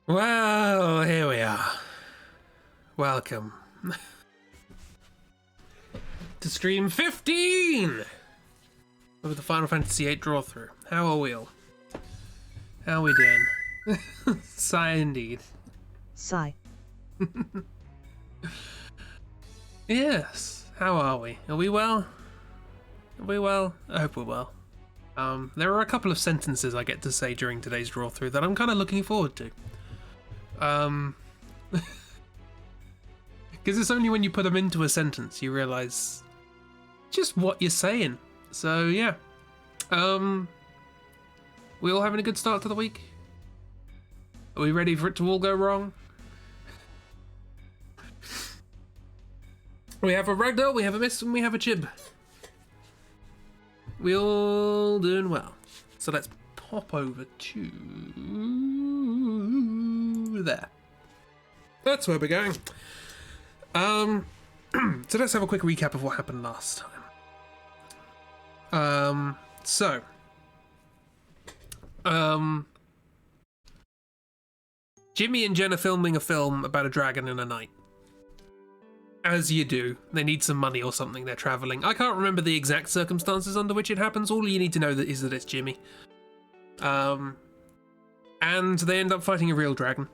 Well, here we are. Welcome to stream 15 of the Final Fantasy VIII Drawthrough. How are we all? How are we doing? Sigh indeed. Sigh. Yes, how are we? Are we well? Are we well? I hope we're well. There are a couple of sentences I get to say during today's Drawthrough that I'm kind of looking forward to. Because it's only when you put them into a sentence you realise just what you're saying. So yeah, we all having a good start to the week? Are we ready for it to all go wrong? We have a Ragdoll, we have a Miss, and we have a Chib. We all doing well. So let's pop over to there. That's where we're going. So let's have a quick recap of what happened last time. Jimmy and Jen are filming a film about a dragon and a knight. As you do. They need some money or something, they're travelling. I can't remember the exact circumstances under which it happens. All you need to know is that it's Jimmy. And they end up fighting a real dragon.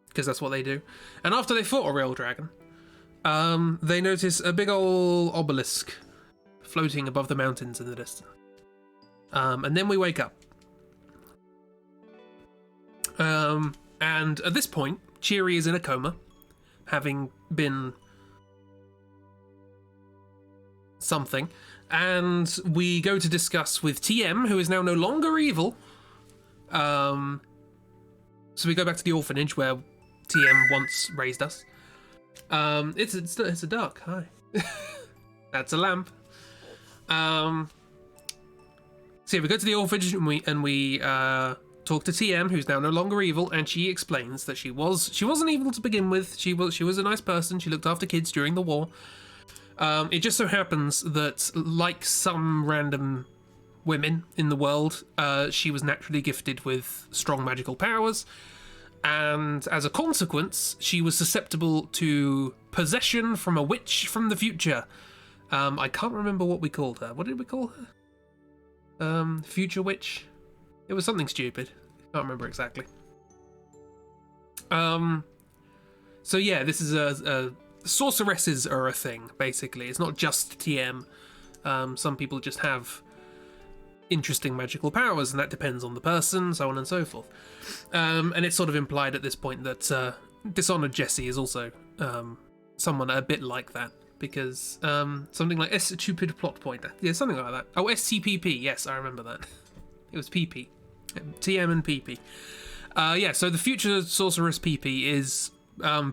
Because that's what they do. And after they fought a real dragon, they notice a big ol' obelisk floating above the mountains in the distance. And then we wake up. And at this point, Cheery is in a coma, having been something. And we go to discuss with TM, who is now no longer evil. So we go back to the orphanage where TM once raised us. It's a duck. Hi. That's a lamp. So yeah, we go to the orphanage and we talk to TM, who's now no longer evil, and she explains that she wasn't evil to begin with. She was a nice person. She looked after kids during the war. It just so happens that, like some random women in the world, she was naturally gifted with strong magical powers, and as a consequence, she was susceptible to possession from a witch from the future. I can't remember what we called her. What did we call her? Future witch? It was something stupid. Can't remember exactly. So yeah, this is a sorceresses are a thing, basically. It's not just TM. Some people just have interesting magical powers, and that depends on the person, so on and so forth. And it's sort of implied at this point that Dishonored Jessie is also someone a bit like that, because something like stupid plot pointer. Yeah, something like that. Oh, SCPP. Yes, I remember that. It was PP. TM and PP. Yeah, so the future sorceress PP is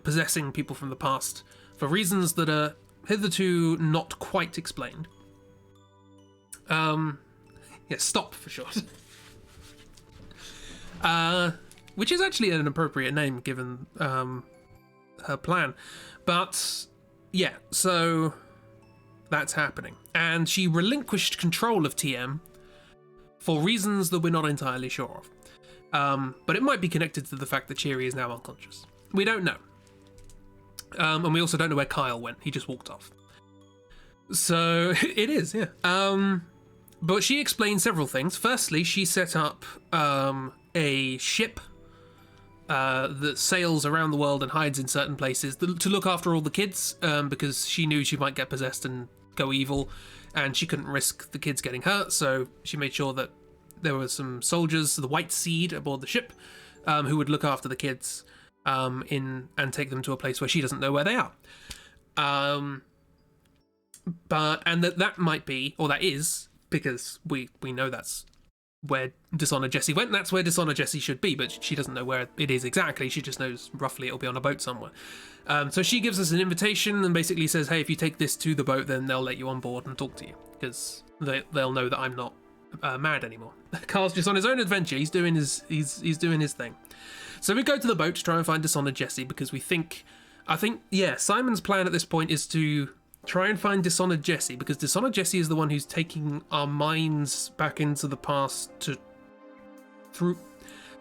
possessing people from the past for reasons that are hitherto not quite explained. Yeah, stop for short. Which is actually an appropriate name given her plan. But yeah, so that's happening. And she relinquished control of TM for reasons that we're not entirely sure of. But it might be connected to the fact that Cheery is now unconscious. We don't know. And we also don't know where Kyle went. He just walked off. So it is, yeah. But she explained several things. Firstly, she set up a ship that sails around the world and hides in certain places to look after all the kids, because she knew she might get possessed and go evil, and she couldn't risk the kids getting hurt, so she made sure that there were some soldiers, the White Seed, aboard the ship, who would look after the kids and take them to a place where she doesn't know where they are. That might be, or that is, because we know that's where Dishonored Jessie went, and that's where Dishonored Jessie should be, but she doesn't know where it is exactly. She just knows roughly it'll be on a boat somewhere. So she gives us an invitation and basically says, hey, if you take this to the boat, then they'll let you on board and talk to you, because they'll know that I'm not mad anymore. Carl's just on his own adventure. He's doing his thing. So we go to the boat to try and find Dishonored Jessie, because I think, Simon's plan at this point is to try and find Dishonored Jessie, because Dishonored Jessie is the one who's taking our minds back into the past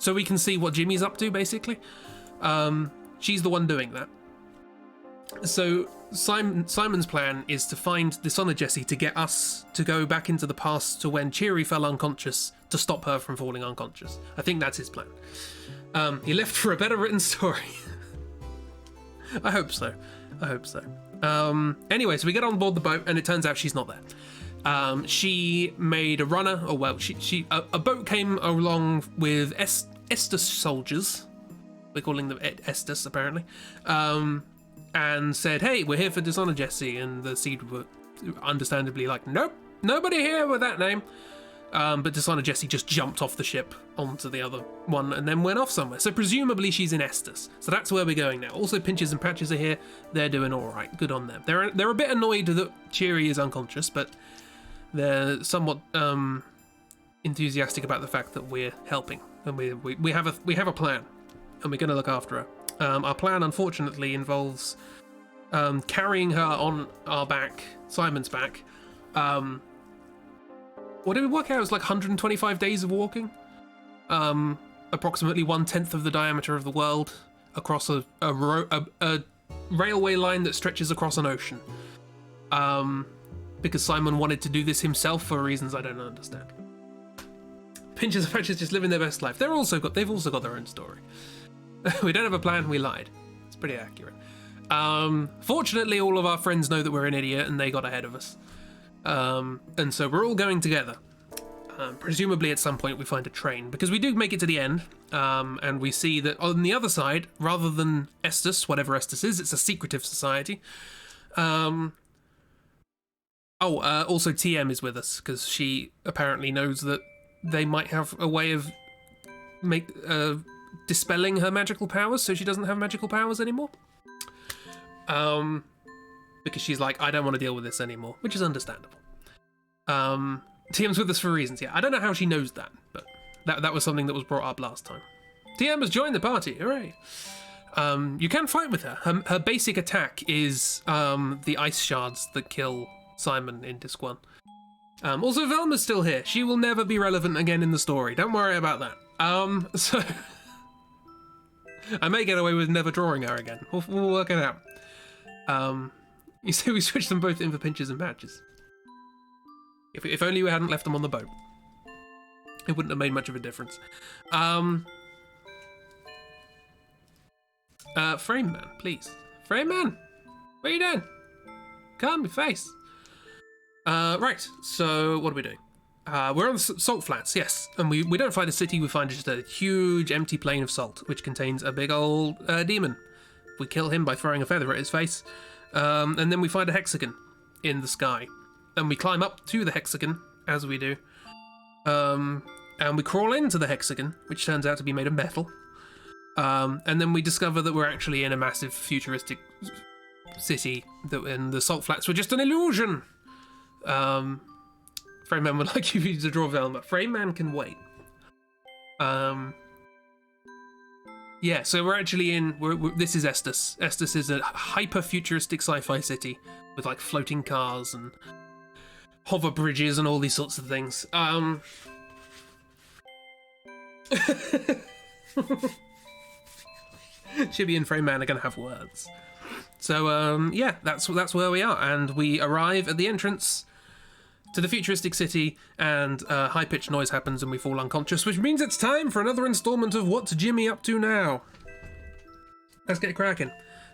so we can see what Jimmy's up to, basically. She's the one doing that. So Simon's plan is to find Dishonor Jessie to get us to go back into the past to when Cheery fell unconscious to stop her from falling unconscious. I think that's his plan. He left for a better written story. I hope so. Anyway, so we get on board the boat, and it turns out she's not there. She made a runner, or well, a boat came along with Estus soldiers. We're calling them Estus, apparently. And said, hey, we're here for Dishonor Jessie, and the Seed were understandably like, nope, nobody here with that name. But Dishonor Jessie just jumped off the ship onto the other one and then went off somewhere. So presumably she's in Estus. So that's where we're going now. Also, Pinches and Patches are here. They're doing all right. Good on them. They're a bit annoyed that Cheery is unconscious, but they're somewhat enthusiastic about the fact that we're helping, and we have a plan, and we're going to look after her. Our plan, unfortunately, involves carrying her on our back, Simon's back. What did we work out? It was like 125 days of walking. Approximately 1/10 of the diameter of the world across a railway line that stretches across an ocean. Because Simon wanted to do this himself for reasons I don't understand. Pinches and Patches just living their best life. They've also got their own story. We don't have a plan, we lied. It's pretty accurate. Fortunately, all of our friends know that we're an idiot and they got ahead of us. And so we're all going together. Presumably at some point we find a train, because we do make it to the end, and we see that on the other side, rather than Estus, whatever Estus is, it's a secretive society. Also TM is with us, because she apparently knows that they might have a way of dispelling her magical powers, so she doesn't have magical powers anymore. Because she's like, I don't want to deal with this anymore, which is understandable. TM's with us for reasons, yeah. I don't know how she knows that, but that was something that was brought up last time. TM has joined the party, hooray! You can fight with her. Her basic attack is the ice shards that kill Simon in Disc 1. Also, Velma's still here. She will never be relevant again in the story. Don't worry about that. So I may get away with never drawing her again. We'll work it out. You say we switched them both in for Pinches and Patches. If only we hadn't left them on the boat. It wouldn't have made much of a difference. Frame Man, please. Frame Man! What are you doing? Calm your face. Right, so what are we doing? We're on the salt flats, yes. And we don't find a city, we find just a huge empty plain of salt, which contains a big old demon. We kill him by throwing a feather at his face. And then we find a hexagon in the sky. And we climb up to the hexagon, as we do. And we crawl into the hexagon, which turns out to be made of metal. And then we discover that we're actually in a massive futuristic city, and the salt flats were just an illusion. Frame Man would like you to draw Velma. Frame Man can wait. Yeah, so we're actually in... this is Estus. Estus is a hyper-futuristic sci-fi city with, like, floating cars and hover bridges and all these sorts of things. Chibi and Frame Man are going to have words. So, yeah, that's where we are. And we arrive at the entrance to the futuristic city, and high-pitched noise happens and we fall unconscious, which means it's time for another installment of What's Jimmy Up To Now? Let's get cracking.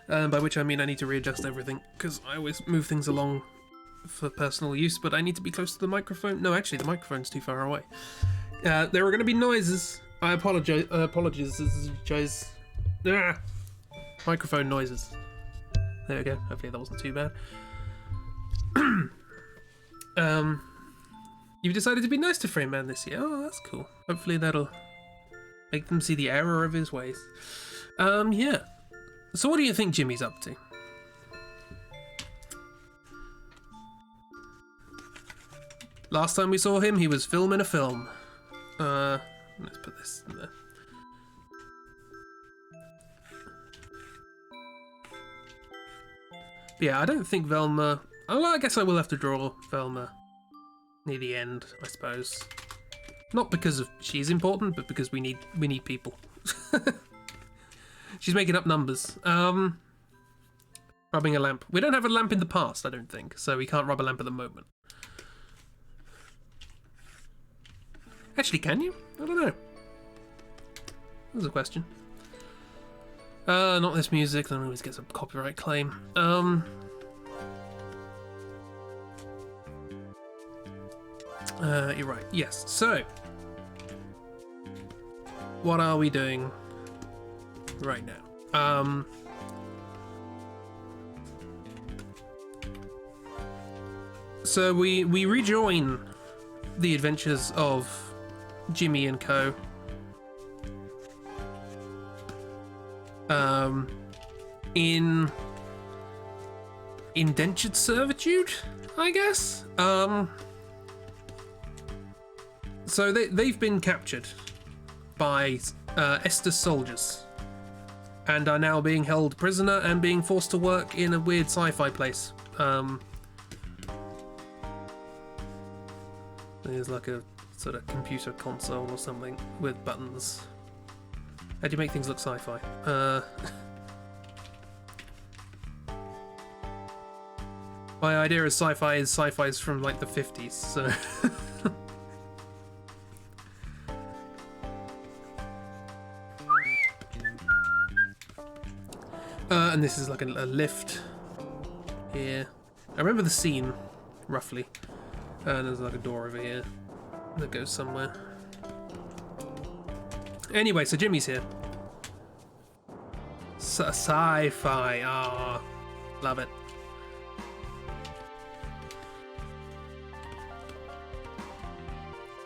By which I mean I need to readjust everything, because I always move things along for personal use, but I need to be close to the microphone. No, actually, the microphone's too far away. There are going to be noises. I apologize. Microphone noises. There we go. Hopefully that wasn't too bad. You've decided to be nice to Frame Man this year. Oh, that's cool. Hopefully that'll make them see the error of his ways. Yeah. So what do you think Jimmy's up to? Last time we saw him, he was filming a film. Let's put this in there. But yeah, I don't think Velma... Oh, well, I guess I will have to draw Velma near the end, I suppose. Not because of she's important, but because we need people. She's making up numbers. Rubbing a lamp. We don't have a lamp in the past, I don't think, so we can't rub a lamp at the moment. Actually, can you? I don't know. There's a question. Not this music, that always gets a copyright claim. You're right, yes. So, what are we doing right now? So we rejoin the adventures of Jimmy and co. In indentured servitude, I guess. So they've been captured by Esther's soldiers and are now being held prisoner and being forced to work in a weird sci-fi place. There's like a sort of computer console or something with buttons. How do you make things look sci-fi? My idea of sci-fi is sci-fi's from like the 50s, so... And this is like a lift here. I remember the scene, roughly. And there's like a door over here that goes somewhere. Anyway, so Jimmy's here. Sci-fi, ah, love it.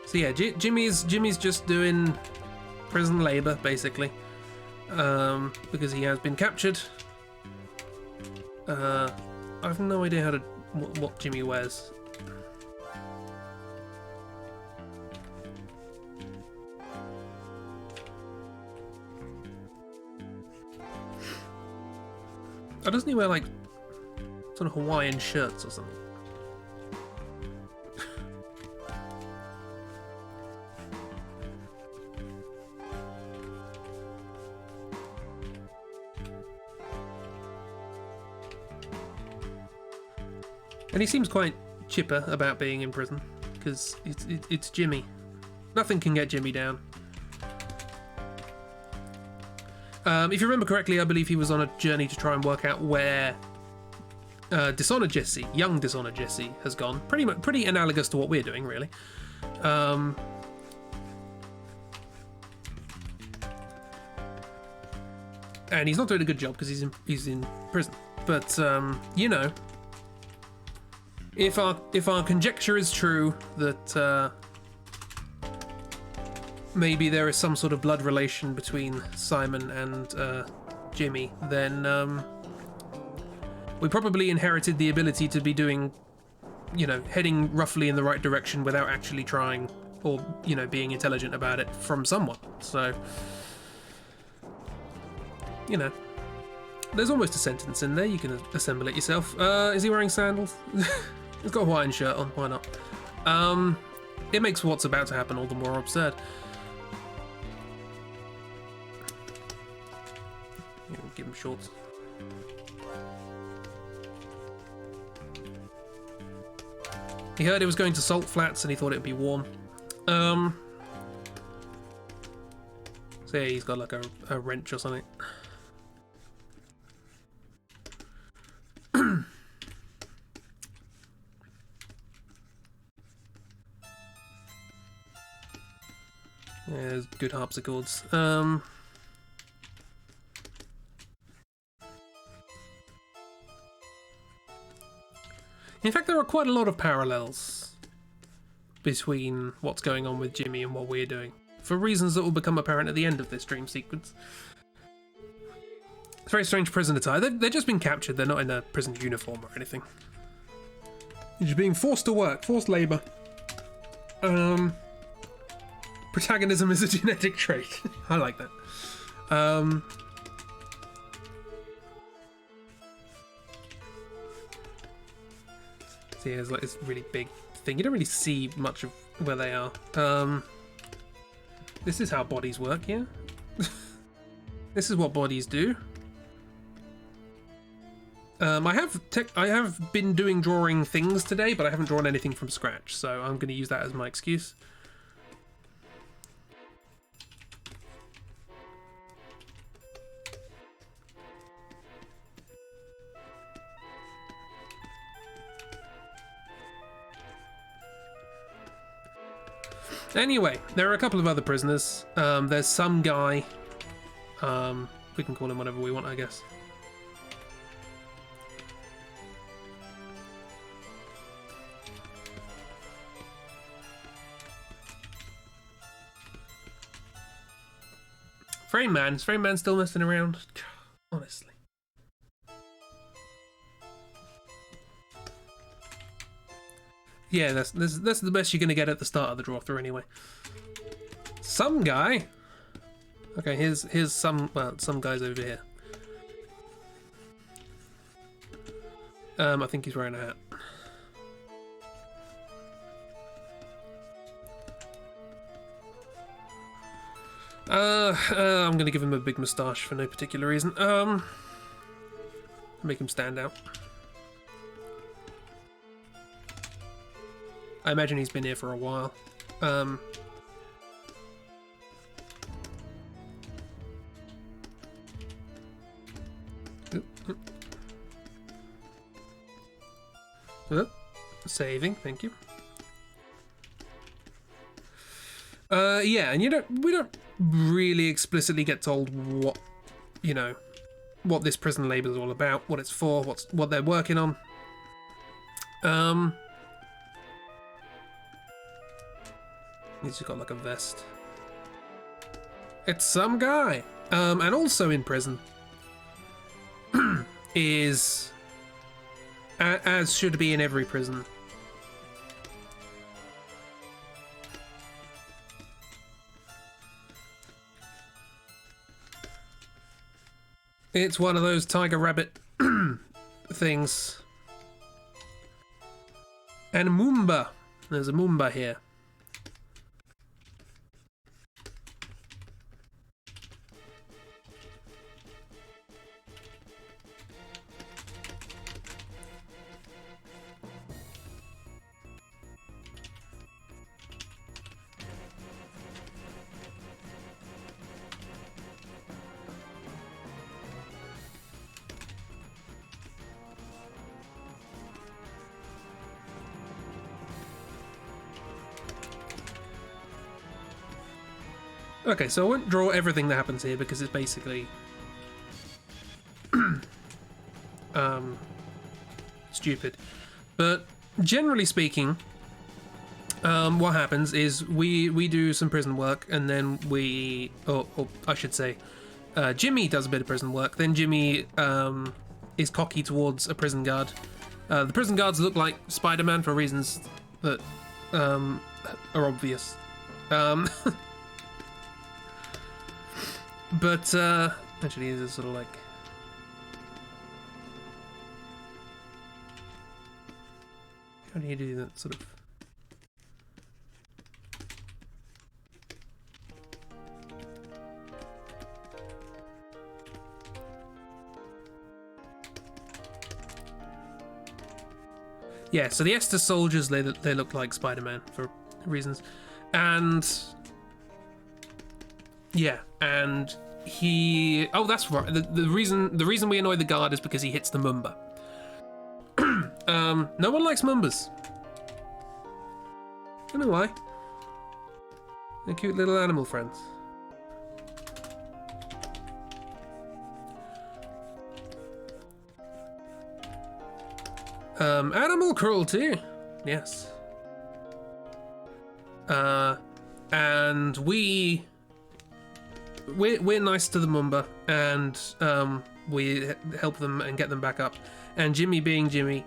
So yeah, Jimmy's just doing prison labor, basically. Because he has been captured. I have no idea how to what Jimmy wears. Oh, doesn't he wear like sort of Hawaiian shirts or something? And he seems quite chipper about being in prison, because it's Jimmy. Nothing can get Jimmy down. If you remember correctly, I believe he was on a journey to try and work out where Dishonored Jesse, young Dishonored Jesse, has gone. Pretty analogous to what we're doing, really. And he's not doing a good job because he's in prison. But you know, if our conjecture is true that maybe there is some sort of blood relation between Simon and Jimmy, then we probably inherited the ability to be doing, you know, heading roughly in the right direction without actually trying, or, you know, being intelligent about it from someone. So, you know, there's almost a sentence in there. You can assemble it yourself. Is he wearing sandals? He's got a Hawaiian shirt on. Why not? It makes what's about to happen all the more absurd. Give him shorts. He heard it was going to Salt Flats and he thought it would be warm. So yeah, he's got like a wrench or something. Yeah, there's good harpsichords. In fact, there are quite a lot of parallels between what's going on with Jimmy and what we're doing, for reasons that will become apparent at the end of this dream sequence. It's very strange prison attire. They've just been captured. They're not in a prison uniform or anything. They're just being forced to work, forced labour. Protagonism is a genetic trait. I like that. So yeah, it's like this really big thing. You don't really see much of where they are. This is how bodies work, yeah? This is what bodies do. I have been drawing things today, but I haven't drawn anything from scratch, so I'm going to use that as my excuse. Anyway, there are a couple of other prisoners. There's some guy. We can call him whatever we want, I guess. Frame Man. Is Frame Man still messing around? Honestly. Yeah, that's the best you're gonna get at the start of the Drawthrough anyway. Some guy. Okay, here's some guys over here. I think he's wearing a hat. I'm gonna give him a big moustache for no particular reason. Make him stand out. I imagine he's been here for a while. Saving, thank you. Yeah, and we don't really explicitly get told what, what this prison labor is all about, what it's for, what they're working on. He's just got like a vest. It's some guy. And also in prison is, as should be in every prison, it's one of those tiger rabbit things. And a Moomba. There's a Moomba here. Okay, so I won't draw everything that happens here because it's basically stupid. But generally speaking, what happens is we do some prison work, and then or I should say, Jimmy does a bit of prison work. Then Jimmy is cocky towards a prison guard. The prison guards look like Spider-Man for reasons that are obvious. But, actually, this is sort of like... How do you do that sort of... Yeah, so the Estes soldiers, they look like Spider-Man for reasons. And... Yeah, and he... Oh, that's right. The reason we annoy the guard is because he hits the Moomba. No one likes Moombas. I don't know why. They're cute little animal friends. Animal cruelty. Yes. And we're nice to the Moomba, and we help them and get them back up. And Jimmy, being Jimmy,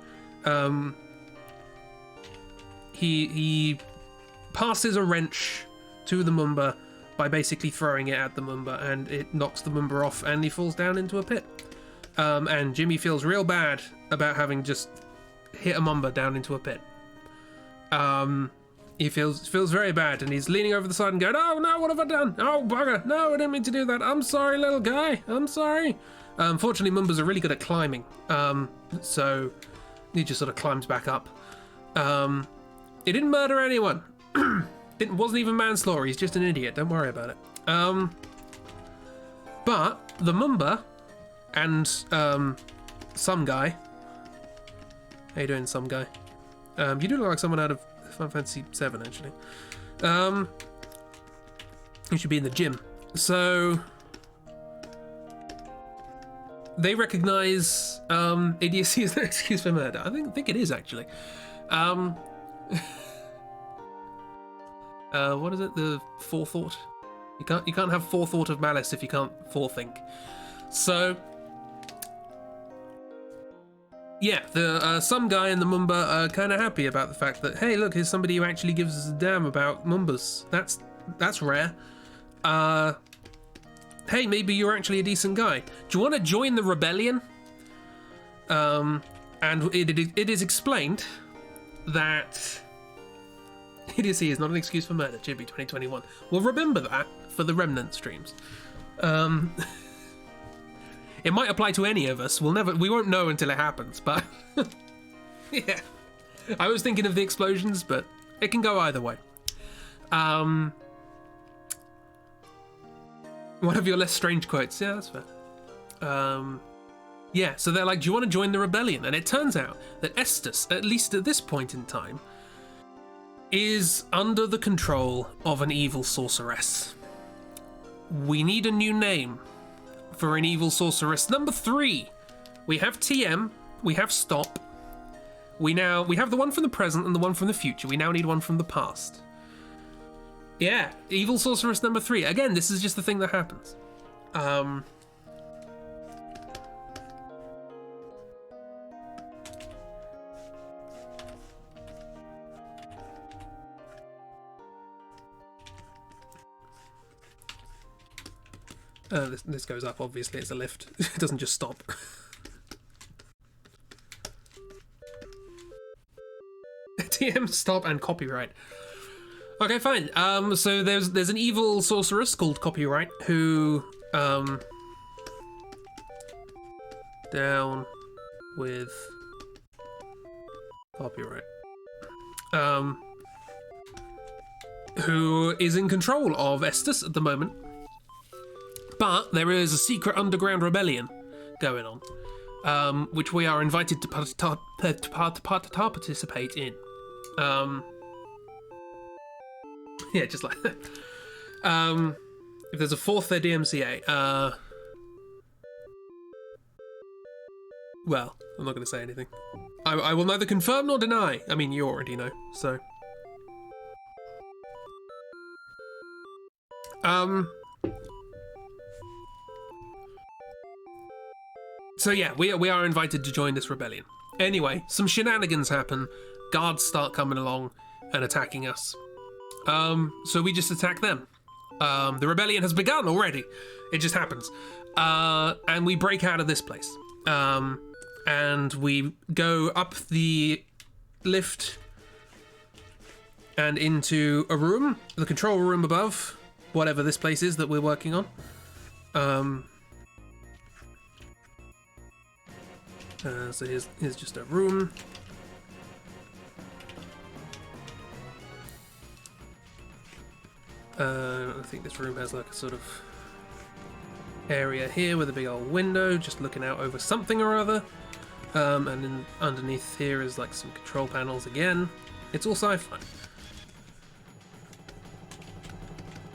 he passes a wrench to the Moomba by basically throwing it at the Moomba, and it knocks the Moomba off, and he falls down into a pit. And Jimmy feels real bad about having just hit a Moomba down into a pit. He feels very bad, and he's leaning over the side and going, "Oh no, what have I done? Oh bugger! No, I didn't mean to do that. I'm sorry, little guy. I'm sorry." Fortunately, Mumbas are really good at climbing, so he just sort of climbs back up. He didn't murder anyone. Wasn't even manslaughter. He's just an idiot. Don't worry about it. But the Mumba and some guy. How you doing, some guy? You do look like someone out of Final Fantasy VII, actually. You should be in the gym. So they recognize idiocy as an excuse for murder. I think it is, actually. What is it? The forethought. You can't have forethought of malice if you can't forethink. So yeah, the some guy in the Mumba are kind of happy about the fact that, hey, look, here's somebody who actually gives us a damn about Mumbas. That's rare. Hey, maybe you're actually a decent guy. Do you want to join the rebellion? And it is explained that idiocy is not an excuse for murder. Chibi 2021. We'll remember that for the Remnant streams. It might apply to any of us. We won't know until it happens, but yeah. I was thinking of the explosions, but it can go either way. One of your less strange quotes. Yeah, that's fair. Yeah, so they're like, do you want to join the rebellion? And it turns out that Estus, at least at this point in time, is under the control of an evil sorceress. We need a new name for an evil sorceress. Number 3. We have TM, we have Stop. We have the one from the present and the one from the future. We now need one from the past. Yeah, evil sorceress number 3. Again, this is just the thing that happens. This goes up, obviously, it's a lift. It doesn't just stop. TM, Stop, and Copyright. Okay, fine. So there's an evil sorceress called Copyright who down with Copyright. Who is in control of Estus at the moment. But there is a secret underground rebellion going on, which we are invited to participate in. Yeah, just like that. If there's a 4th, they're DMCA. Well, I'm not going to say anything. I will neither confirm nor deny. I mean, you already know, so. So yeah, we are invited to join this rebellion. Anyway, some shenanigans happen. Guards start coming along and attacking us. So we just attack them. The rebellion has begun already. It just happens. And we break out of this place. And we go up the lift and into a room, the control room above, whatever this place is that we're working on. So here's just a room. I think this room has like a sort of area here with a big old window just looking out over something or other. And then underneath here is like some control panels again. It's all sci-fi.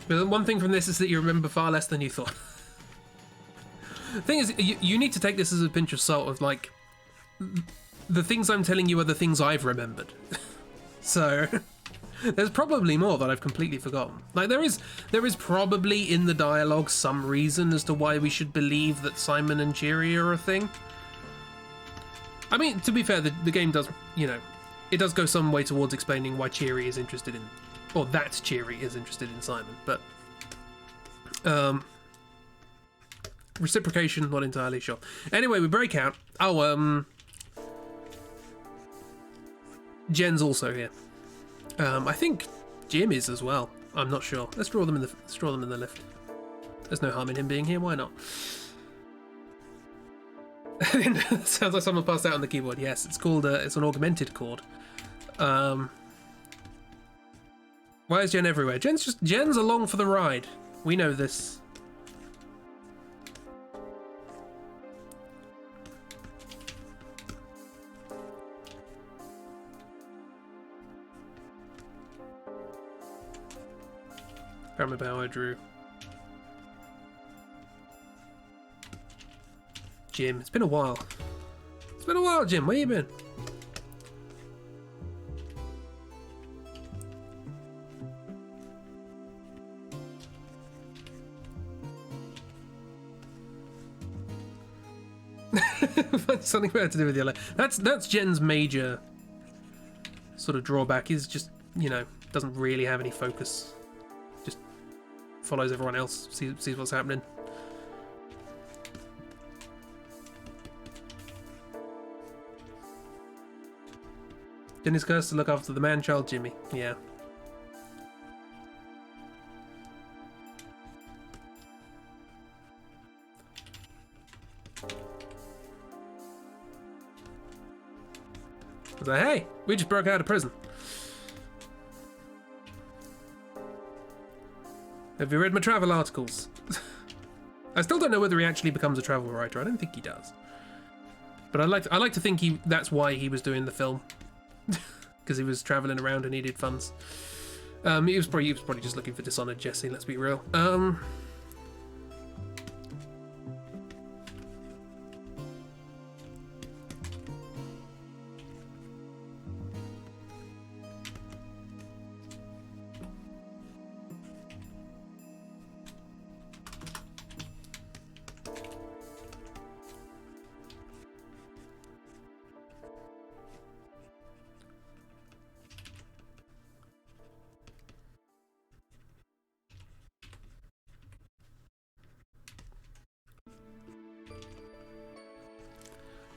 But one thing from this is that you remember far less than you thought. The thing is, you need to take this as a pinch of salt of like, the things I'm telling you are the things I've remembered. So there's probably more that I've completely forgotten. Like there is probably in the dialogue some reason as to why we should believe that Simon and Cheery are a thing. I mean, to be fair, the game does, it does go some way towards explaining why Cheery is interested in, or that Cheery is interested in Simon, but reciprocation, not entirely sure. Anyway, we break out. Oh, Jen's also here. I think Jim is as well. I'm not sure. Let's draw them in the lift. There's no harm in him being here. Why not? Sounds like someone passed out on the keyboard. Yes, it's called. It's an augmented chord. Why is Jen everywhere? Jen's along for the ride. We know this. Can't remember how I drew. Jim, it's been a while. It's been a while, Jim. Where you been? Something better to do with the other. That's Jen's major sort of drawback. Is just, you know, doesn't really have any focus. Just follows everyone else, sees what's happening. Jenny's cursed to look after the man-child Jimmy. Yeah. I was like, hey, we just broke out of prison. Have you read my travel articles? I still don't know whether he actually becomes a travel writer. I don't think he does. But I like to think that's why he was doing the film. Because he was traveling around and needed funds. He was probably just looking for Dishonored Jesse, let's be real.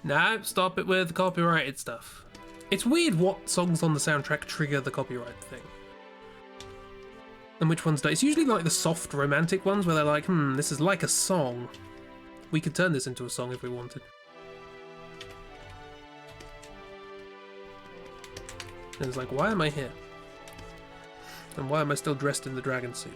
No, stop it with the copyrighted stuff. It's weird what songs on the soundtrack trigger the copyright thing. And which ones don't. It's usually like the soft romantic ones where they're like, this is like a song. We could turn this into a song if we wanted. And it's like, why am I here? And why am I still dressed in the dragon suit?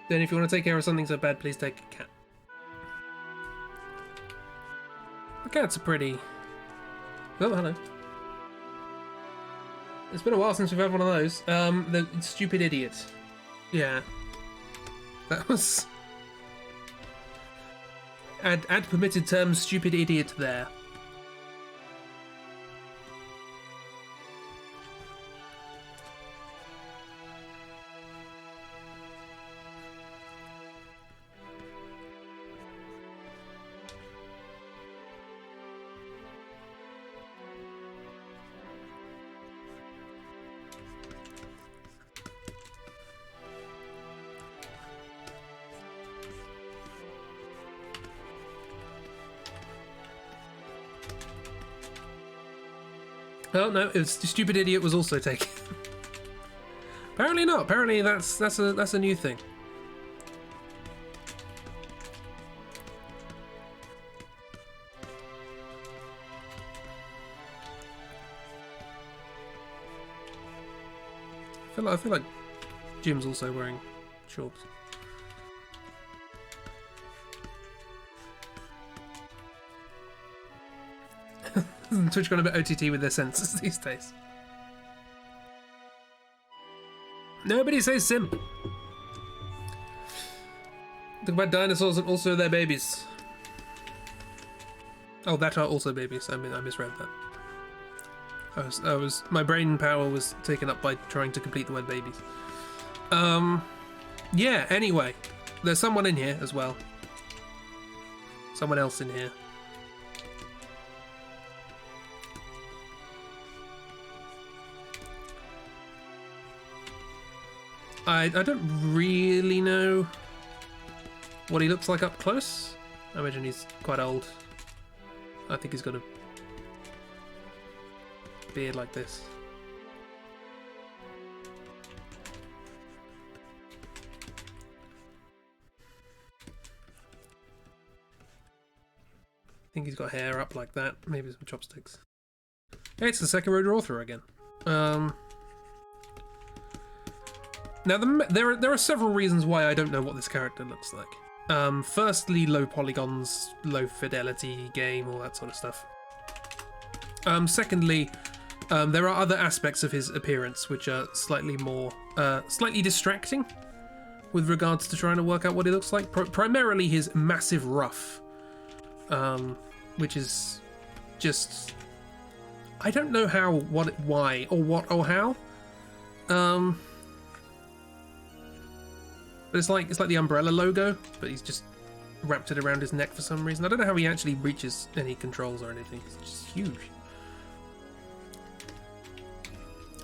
Then if you want to take care of something so bad, please take a cat. The cats are pretty... Oh, hello. It's been a while since we've had one of those. The stupid idiot. Yeah. That was... Add permitted term stupid idiot there. Oh no, it's the stupid idiot was also taken. Apparently not. Apparently that's a new thing. I feel like Jim's also wearing shorts. Twitch gone a bit OTT with their senses these days. Nobody says simp. Talk about dinosaurs and also their babies. Oh, that are also babies. I mean, I misread that. My brain power was taken up by trying to complete the word babies. Yeah, anyway. There's someone in here as well. Someone else in here. I don't really know what he looks like up close. I imagine he's quite old. I think he's got a beard like this. I think he's got hair up like that. Maybe some chopsticks. Hey, it's the second row Drawthrough again. Now, there are several reasons why I don't know what this character looks like. Firstly, low polygons, low fidelity game, all that sort of stuff. Secondly, there are other aspects of his appearance which are slightly distracting with regards to trying to work out what he looks like. Primarily his massive ruff, which is just... I don't know how, why, or what, or how. But it's like the Umbrella logo, but he's just wrapped it around his neck for some reason. I don't know how he actually reaches any controls or anything. It's just huge.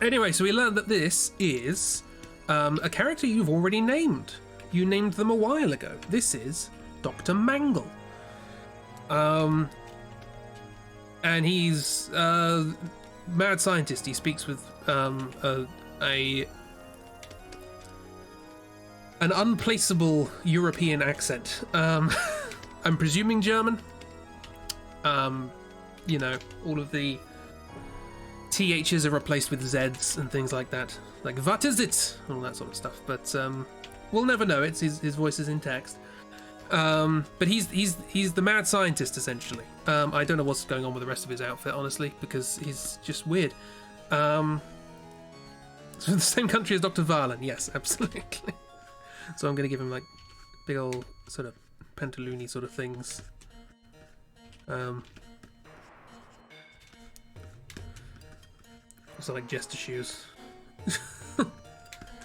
Anyway, so we learned that this is a character you've already named. You named them a while ago. This is Dr. Mangle. And he's a mad scientist. He speaks with an unplaceable European accent. I'm presuming German. You know, all of the THs are replaced with Zs and things like that. Like, what is it? All that sort of stuff. But we'll never know. It's his voice is in text. But he's the mad scientist, essentially. I don't know what's going on with the rest of his outfit, honestly, because he's just weird. So the same country as Dr. Valen, yes, absolutely. So I'm going to give him like big old sort of pantaloony sort of things. Also like jester shoes.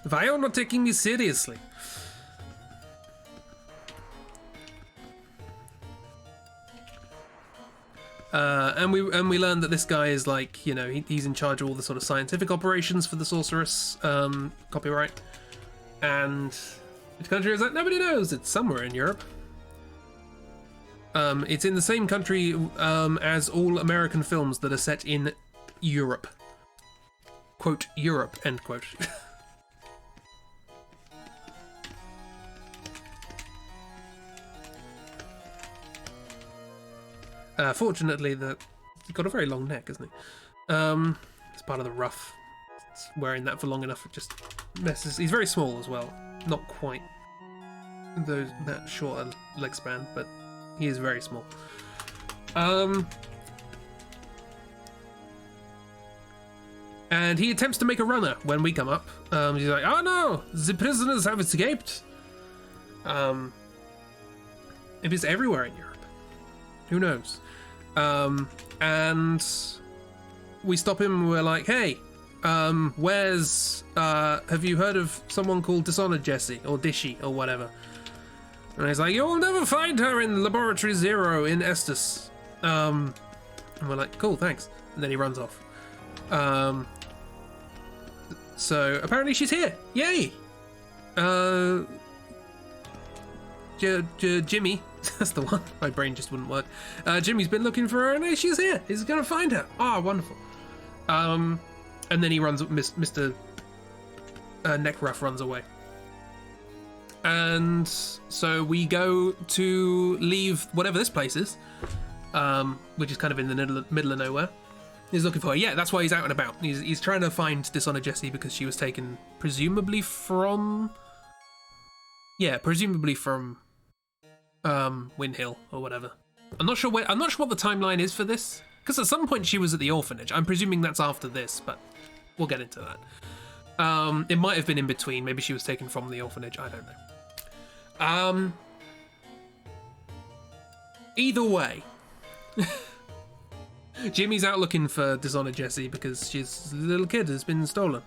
Why are you not taking me seriously? And we learned that this guy is like, you know, he's in charge of all the sort of scientific operations for the Sorceress copyright. And which country is that? Nobody knows. It's somewhere in Europe. It's in the same country as all American films that are set in Europe. Quote, Europe, end quote. Fortunately, he's got a very long neck, isn't he? It's part of the ruff. It's wearing that for long enough, it just messes. He's very small as well. Not quite that short a leg span, but he is very small. And he attempts to make a runner when we come up. He's like, "Oh no, the prisoners have escaped." If it's everywhere in Europe, who knows? And we stop him and we're like, "Hey, where's have you heard of someone called Dishonored Jessie or Dishy or whatever?" And he's like, "You'll never find her in Laboratory Zero in Estus." And we're like, "Cool, thanks." And then he runs off. So apparently she's here. Yay! Jimmy, that's the one. My brain just wouldn't work. Jimmy's been looking for her, and she's here. He's gonna find her. Ah, wonderful. And then he runs. Mr. Neckruff runs away. And so we go to leave whatever this place is, which is kind of in the middle of nowhere. He's looking for her. Yeah, that's why he's out and about. He's trying to find Dishonored Jessie because she was taken presumably from Windhill or whatever. I'm not sure what the timeline is for this, because at some point she was at the orphanage. I'm presuming that's after this, but we'll get into that. It might have been in between. Maybe she was taken from the orphanage. I don't know. Either way. Jimmy's out looking for Dishonored Jessie because she's a little kid has been stolen.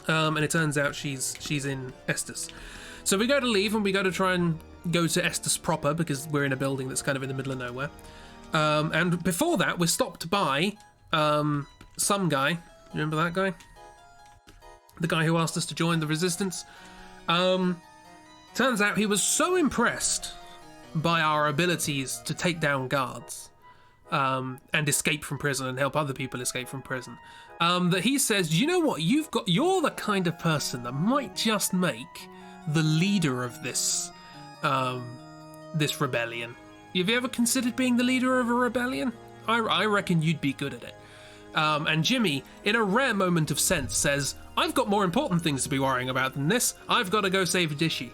And it turns out she's in Estus. So we go to leave and we go to try and go to Estus proper because we're in a building that's kind of in the middle of nowhere. And before that, we're stopped by some guy. Remember that guy? The guy who asked us to join the resistance. Turns out he was so impressed by our abilities to take down guards and escape from prison and help other people escape from prison, that he says, you know what, you're the kind of person that might just make the leader of this this rebellion. Have you ever considered being the leader of a rebellion? I reckon you'd be good at it. And Jimmy, in a rare moment of sense, says, I've got more important things to be worrying about than this. I've got to go save Dishy.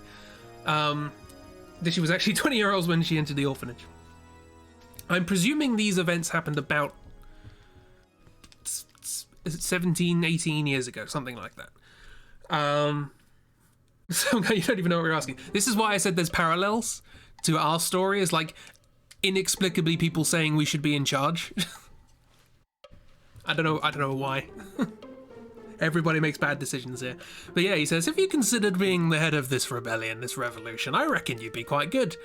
Dishy was actually 20 years old when she entered the orphanage. I'm presuming these events happened about 17, 18 years ago, something like that. So you don't even know what we're asking. This is why I said there's parallels to our story, is like inexplicably people saying we should be in charge. I don't know why. Everybody makes bad decisions here. But yeah, he says, if you considered being the head of this rebellion, this revolution, I reckon you'd be quite good.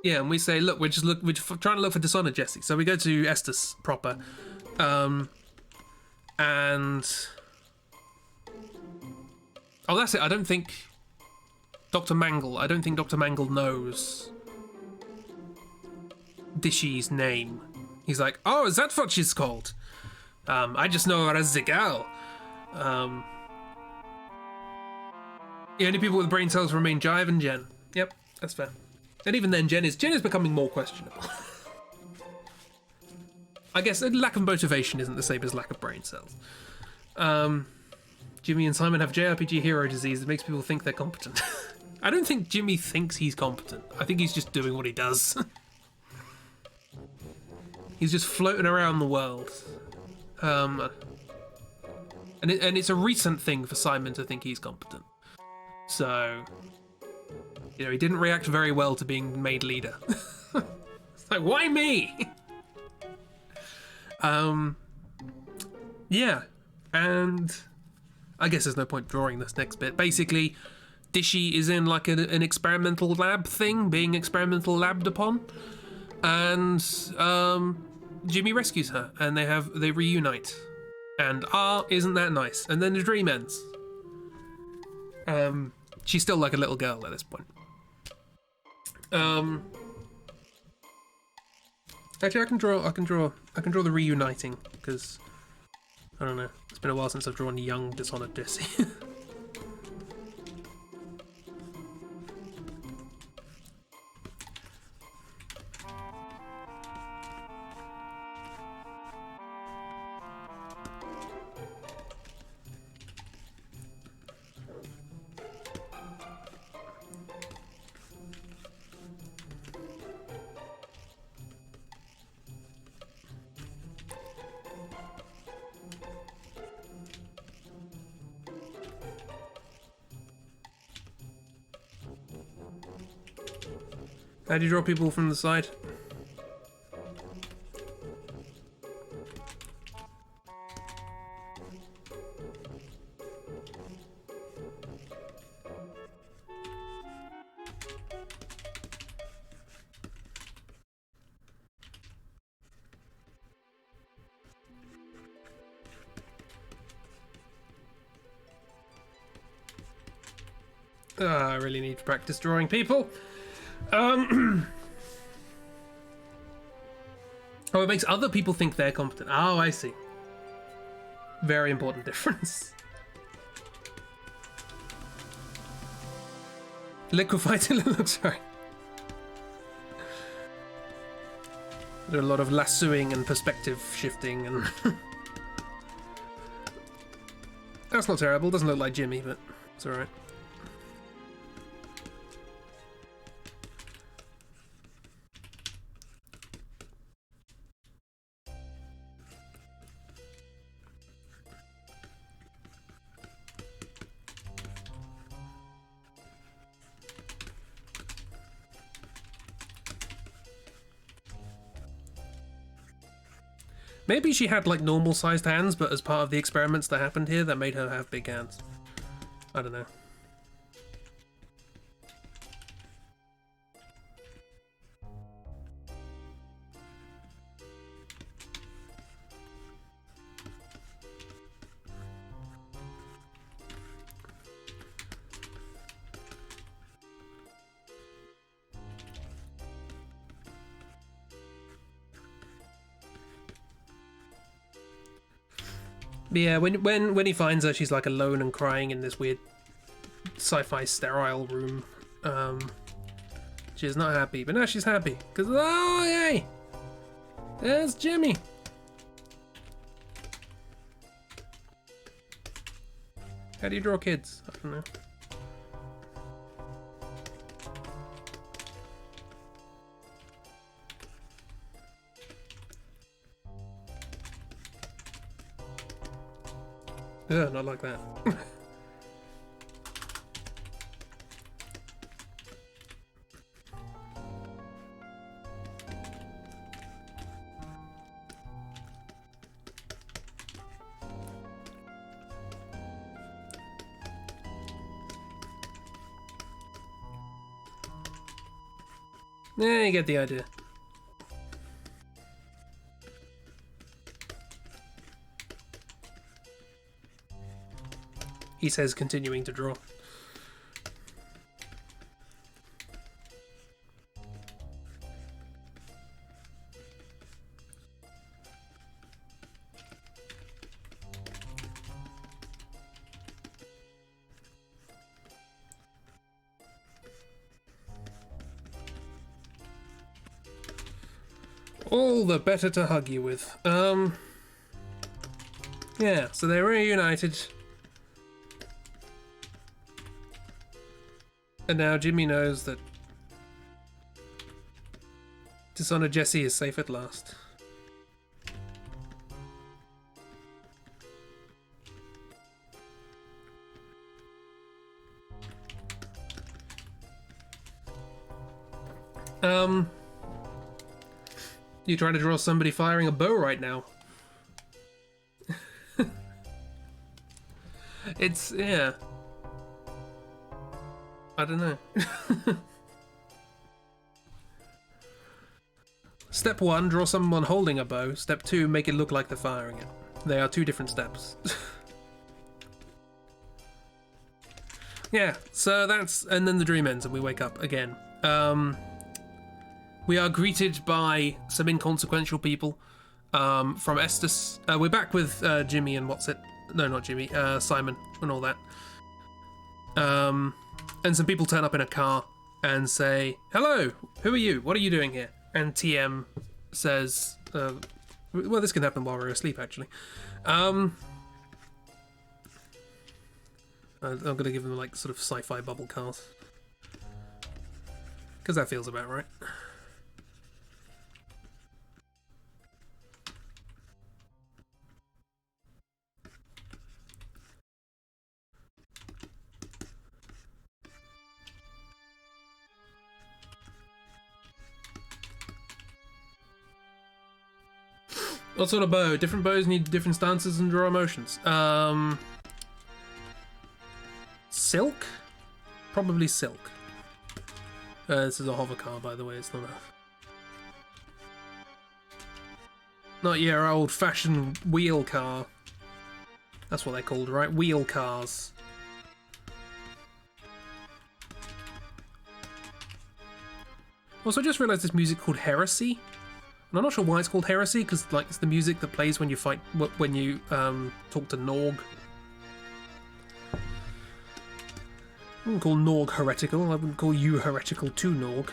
Yeah, and we say, look, we're trying to look for Dishonored Jessie. So we go to Estus proper. And... oh, that's it. I don't think Dr. Mangle knows Dishy's name. He's like, oh, is that what she's called? I just know her as the gal. The only people with brain cells remain Jive and Jen. Yep, that's fair. And even then, Jen is becoming more questionable. I guess lack of motivation isn't the same as lack of brain cells. Jimmy and Simon have JRPG hero disease that makes people think they're competent. I don't think Jimmy thinks he's competent. I think he's just doing what he does. He's just floating around the world. And it's a recent thing for Simon to think he's competent. So, you know, he didn't react very well to being made leader. It's like, why me? Yeah, and I guess there's no point drawing this next bit. Basically, Dishy is in like an experimental lab thing, being experimental labbed upon, and Jimmy rescues her, and they reunite, and isn't that nice? And then the dream ends. She's still like a little girl at this point. Actually, I can draw the reuniting, because I don't know. It's been a while since I've drawn young Dishonored Jessie. How do you draw people from the side? I really need to practice drawing people. Oh, it makes other people think they're competent. Oh, I see. Very important difference. Liquefied till it looks right. There's a lot of lassoing and perspective shifting, and that's not terrible. Doesn't look like Jimmy, but it's all right. Maybe she had like normal sized hands, but as part of the experiments that happened here, that made her have big hands. I don't know. But yeah, when he finds her, she's like alone and crying in this weird sci-fi sterile room. She's not happy, but now she's happy because oh yay, there's Jimmy. How do you draw kids? I don't know. Ugh, not like that. Yeah, you get the idea. He says, continuing to draw. All the better to hug you with. Yeah, so they're reunited. And now Jimmy knows that Dishonored Jesse is safe at last. You trying to draw somebody firing a bow right now? It's, yeah. I don't know. Step 1, draw someone holding a bow. Step 2, make it look like they're firing it. They are two different steps. Yeah, so that's... And then the dream ends and we wake up again. We are greeted by some inconsequential people from Estes. We're back with Jimmy and what's it? No, not Jimmy. Simon and all that. And some people turn up in a car and say, "Hello, who are you? What are you doing here?" And TM says, well, this can happen while we're asleep, actually. I'm going to give them, like, sort of sci-fi bubble cars. Because that feels about right. What sort of bow? Different bows need different stances and draw emotions. Silk? Probably silk. This is a hover car, by the way. It's not your old-fashioned wheel car. That's what they're called, right? Wheel cars. Also, I just realised this music called Heresy. And I'm not sure why it's called Heresy, because like it's the music that plays when you fight, when you talk to Norg. I wouldn't call Norg heretical. I wouldn't call you heretical to Norg.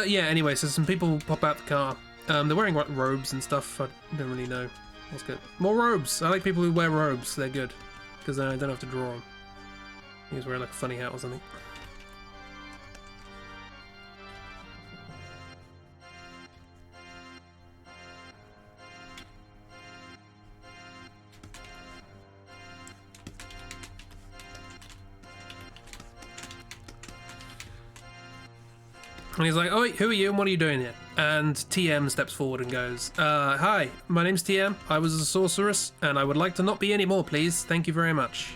Yeah. Anyway, so some people pop out the car. They're wearing like robes and stuff. I don't really know what's good. More robes. I like people who wear robes. They're good because then I don't have to draw them. He was wearing like a funny hat or something. And he's like, "Oh, who are you and what are you doing here?" And TM steps forward and goes, "Hi, my name's TM. I was a sorceress, and I would like to not be anymore, please. Thank you very much."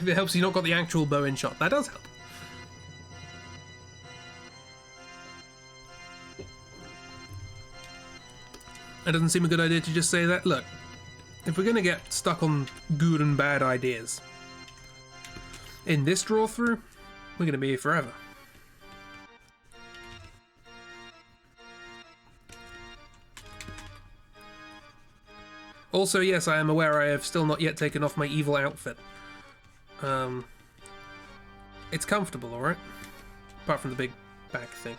If it helps you not got the actual bow in shot, that does help. It doesn't seem a good idea to just say that. Look, if we're going to get stuck on good and bad ideas in this draw through, we're going to be here forever. Also, yes, I am aware I have still not yet taken off my evil outfit. It's comfortable, alright? Apart from the big back thing.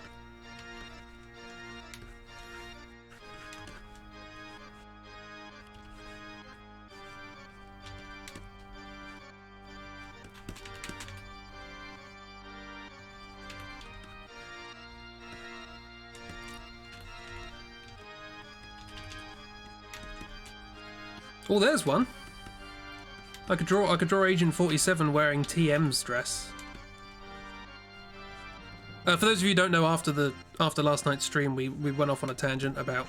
Oh, there's one. I could draw Agent 47 wearing TM's dress. For those of you who don't know, after last night's stream, we went off on a tangent about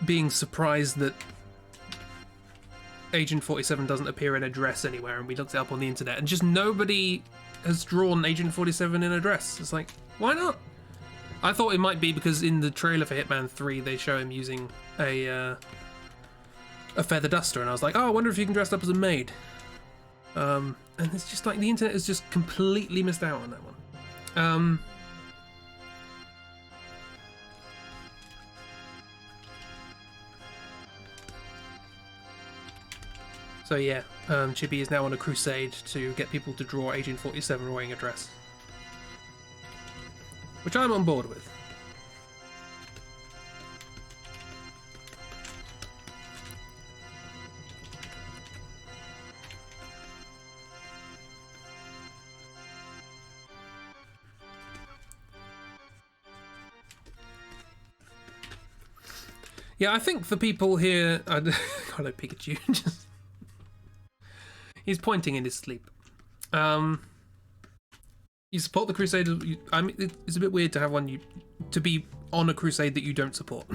being surprised that Agent 47 doesn't appear in a dress anywhere, and we looked it up on the internet, and just nobody has drawn Agent 47 in a dress. It's like, why not? I thought it might be because in the trailer for Hitman 3 they show him using a feather duster, and I was like, oh, I wonder if you can dress up as a maid. And it's just like the internet has just completely missed out on that one. So yeah, Chibi is now on a crusade to get people to draw Agent 47 wearing a dress, which I'm on board with. Yeah, I think the people here... God, no, Pikachu. He's pointing in his sleep. You support the Crusaders. I mean, it's a bit weird to have to be on a crusade that you don't support.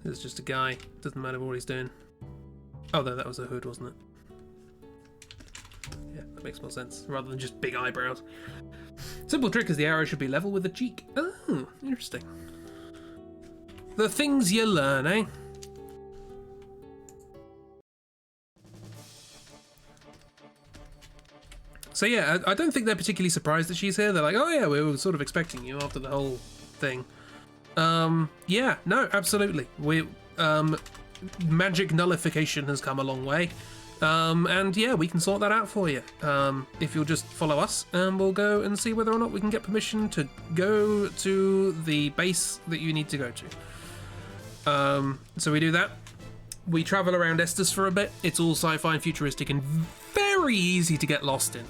There's just a guy. Doesn't matter what he's doing. Oh, no, that was a hood, wasn't it? Yeah, that makes more sense. Rather than just big eyebrows. Simple trick is the arrow should be level with the cheek. Oh, interesting. The things you learn, eh? So yeah, I don't think they're particularly surprised that she's here. They're like, oh yeah, we were sort of expecting you after the whole thing. Yeah, no, absolutely. Magic nullification has come a long way. And yeah, we can sort that out for you. If you'll just follow us, and we'll go and see whether or not we can get permission to go to the base that you need to go to. So we do that. We travel around Estus for a bit. It's all sci-fi and futuristic and very easy to get lost in.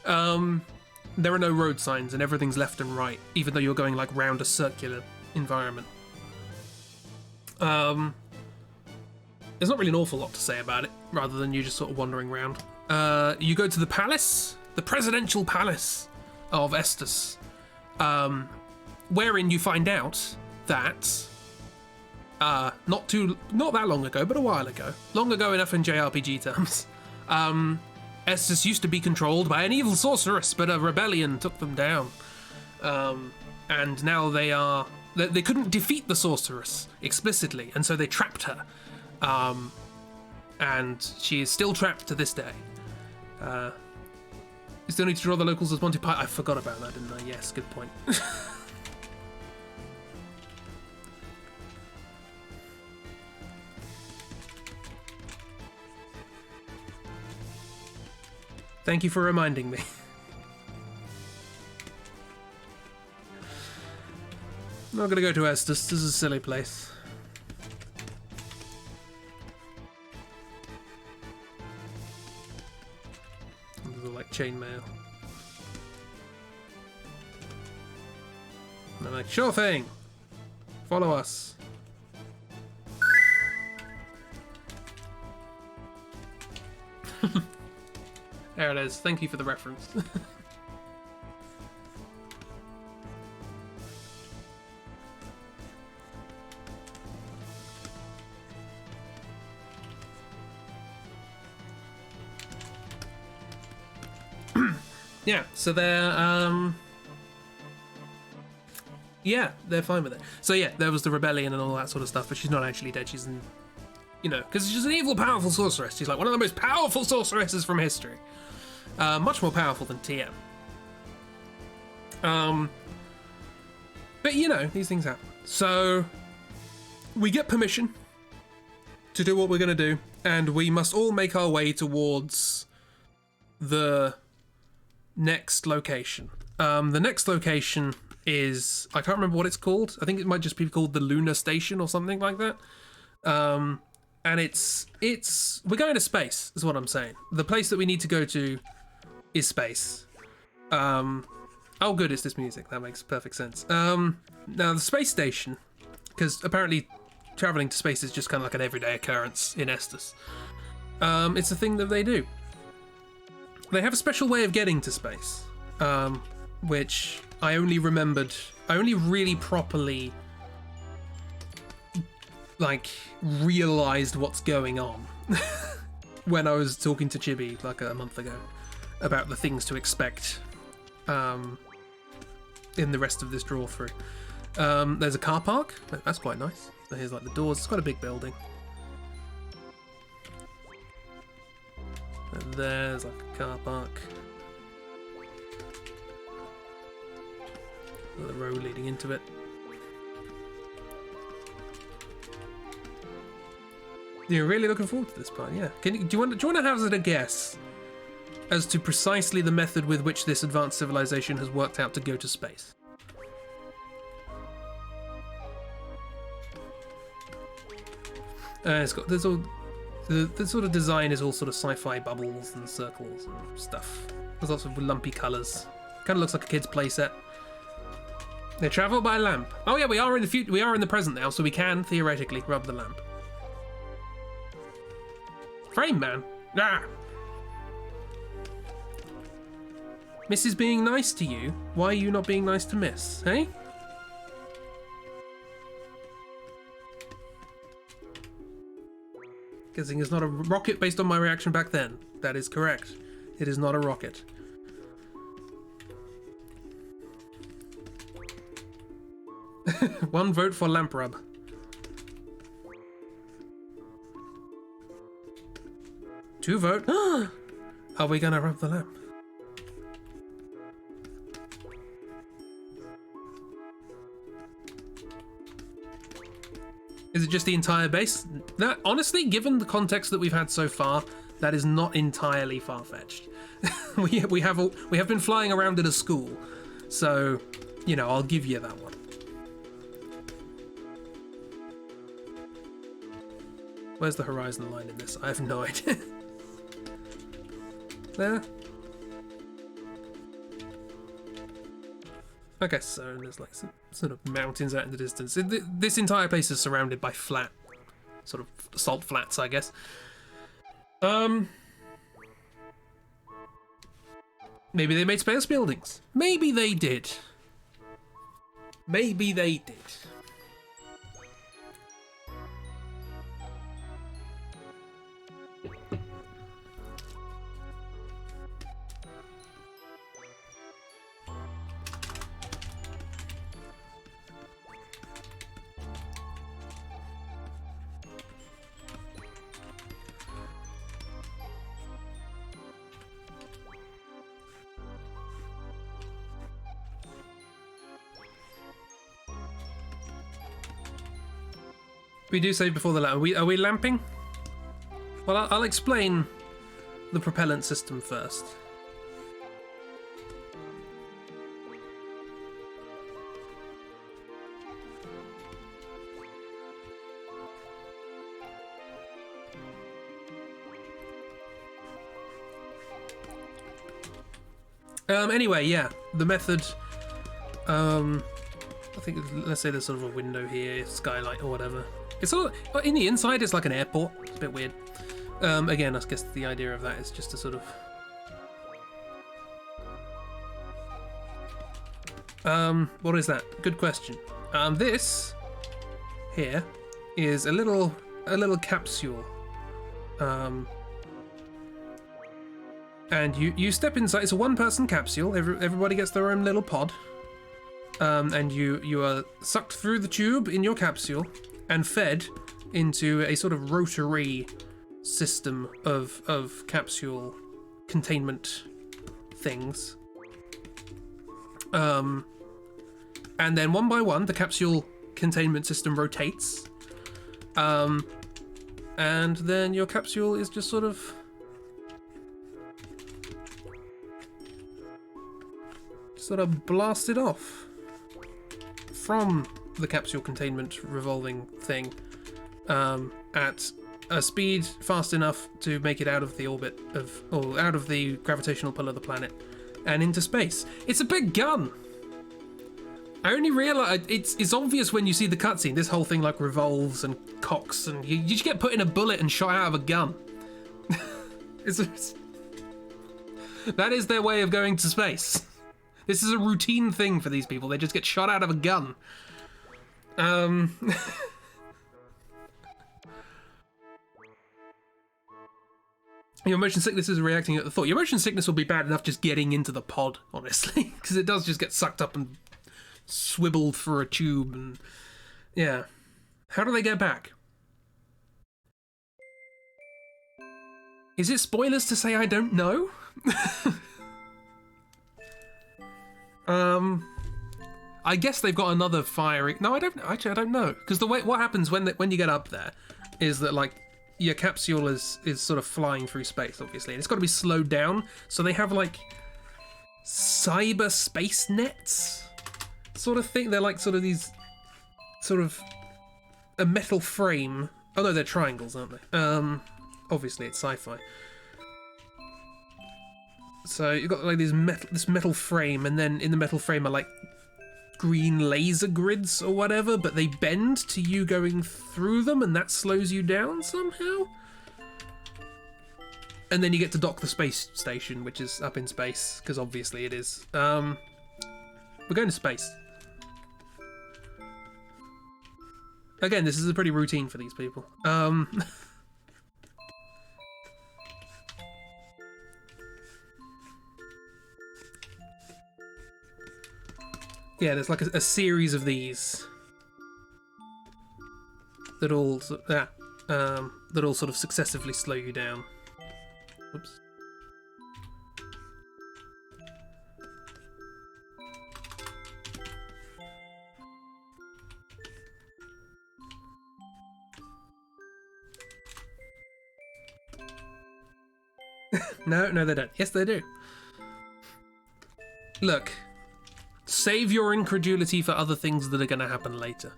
There are no road signs and everything's left and right, even though you're going like round a circular environment. There's not really an awful lot to say about it, rather than you just sort of wandering around. You go to the palace, the presidential palace of Estus, wherein you find out that not that long ago, but a while ago, long ago enough in JRPG terms, Estus used to be controlled by an evil sorceress, but a rebellion took them down, and now they couldn't defeat the sorceress explicitly, and so they trapped her. And she is still trapped to this day. You still need to draw the locals as Monty Python. I forgot about that, didn't I? Yes, good point. Thank you for reminding me. I'm not gonna go to Estus. This is a silly place. with all like chainmail. And I'm like, sure thing. Follow us. There it is. Thank you for the reference. Yeah, so they're yeah, they're fine with it. So yeah, there was the rebellion and all that sort of stuff, but she's not actually dead. She's you know, because she's an evil, powerful sorceress. She's like one of the most powerful sorceresses from history. Much more powerful than TM. But you know, these things happen. So we get permission to do what we're going to do, and we must all make our way towards the next location. The next location is, I can't remember what it's called. I think it might just be called the Lunar Station or something like that. And it's we're going to space, is what I'm saying. The place that we need to go to is space. Oh good, it's this music. That makes perfect sense. Now the space station, because apparently traveling to space is just kind of like an everyday occurrence in Estus. It's a thing that they do. They have a special way of getting to space, which I only really properly like realized what's going on when I was talking to Chibi like a month ago about the things to expect in the rest of this draw through. There's a car park. That's quite nice. So here's like the doors. It's quite a big building. And there's like a car park. The road leading into it. You're really looking forward to this part, yeah. Do you want to hazard a guess as to precisely the method with which this advanced civilization has worked out to go to space? There's all the sort of design is all sort of sci-fi bubbles and circles and stuff. There's lots of lumpy colours. Kind of looks like a kid's playset. They travel by lamp. Oh yeah, we are in the future. We are in the present now, so we can theoretically rub the lamp. Frame man. Ah. Miss is being nice to you. Why are you not being nice to Miss? Hey? Guessing it's not a rocket based on my reaction back then. That is correct. It is not a rocket. One vote for lamp rub. Two vote. Are we gonna rub the lamp? Is it just the entire base? That honestly, given the context that we've had so far, that is not entirely far-fetched. we have been flying around in a school, so you know I'll give you that one. Where's the horizon line in this? I have no idea. There. Okay, so there's like some sort of mountains out in the distance. This entire place is surrounded by flat, sort of salt flats, I guess. Maybe they made space buildings. Maybe they did. Maybe they did. We do save before the lamp. Are we lamping? Well, I'll explain the propellant system first. Anyway, yeah, the method. I think let's say there's sort of a window here, skylight or whatever. It's sort of in the inside. It's like an airport. It's a bit weird. Again, I guess the idea of that is just to sort of. What is that? Good question. This here is a little capsule. And you step inside. It's a one-person capsule. Everybody gets their own little pod. And you are sucked through the tube in your capsule and fed into a sort of rotary system of capsule containment things. And then one by one, the capsule containment system rotates. And then your capsule is just sort of blasted off from the capsule containment revolving thing at a speed fast enough to make it out of the orbit or out of the gravitational pull of the planet and into space. It's a big gun. I only realised it's obvious when you see the cutscene. This whole thing like revolves and cocks, and you just get put in a bullet and shot out of a gun. That is their way of going to space. This is a routine thing for these people. They just get shot out of a gun. Your motion sickness is reacting at the thought. Your motion sickness will be bad enough just getting into the pod, honestly, because it does just get sucked up and swibbled through a tube, and yeah. How do they get back? Is it spoilers to say I don't know? I guess they've got another firing. No, I don't know, because the way what happens when you get up there is that like your capsule is sort of flying through space, obviously, and it's got to be slowed down. So they have like cyber space nets sort of thing. They're like sort of these sort of a metal frame. Oh no, they're triangles, aren't they? Obviously it's sci-fi. So you've got like this metal frame, and then in the metal frame are like green laser grids or whatever, but they bend to you going through them, and that slows you down somehow. And then you get to dock the space station, which is up in space, because obviously it is. We're going to space. Again, this is a pretty routine for these people. Yeah, there's like a series of these that all sort of successively slow you down. Oops. No, they don't. Yes, they do. Look. Save your incredulity for other things that are going to happen later.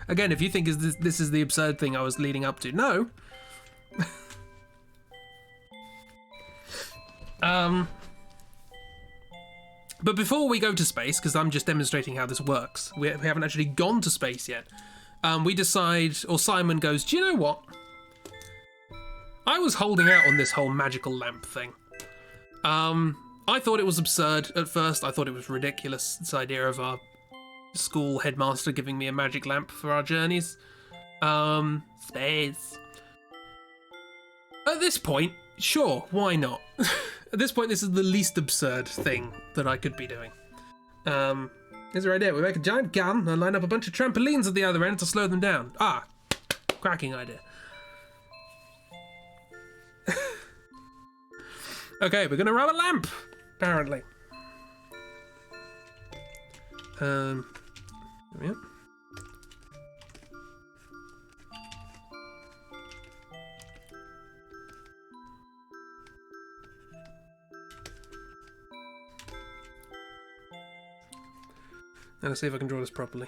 Again, if you think this is the absurd thing I was leading up to, no. But before we go to space, because I'm just demonstrating how this works, we haven't actually gone to space yet. We decide, or Simon goes, do you know what? I was holding out on this whole magical lamp thing. I thought it was absurd at first. I thought it was ridiculous, this idea of our school headmaster giving me a magic lamp for our journeys. Space. At this point, sure, why not? At this point, this is the least absurd thing that I could be doing. Here's our idea. We make a giant gun and line up a bunch of trampolines at the other end to slow them down. Ah, cracking idea. Okay, we're gonna rub a lamp, apparently. There we are. Now let's see if I can draw this properly.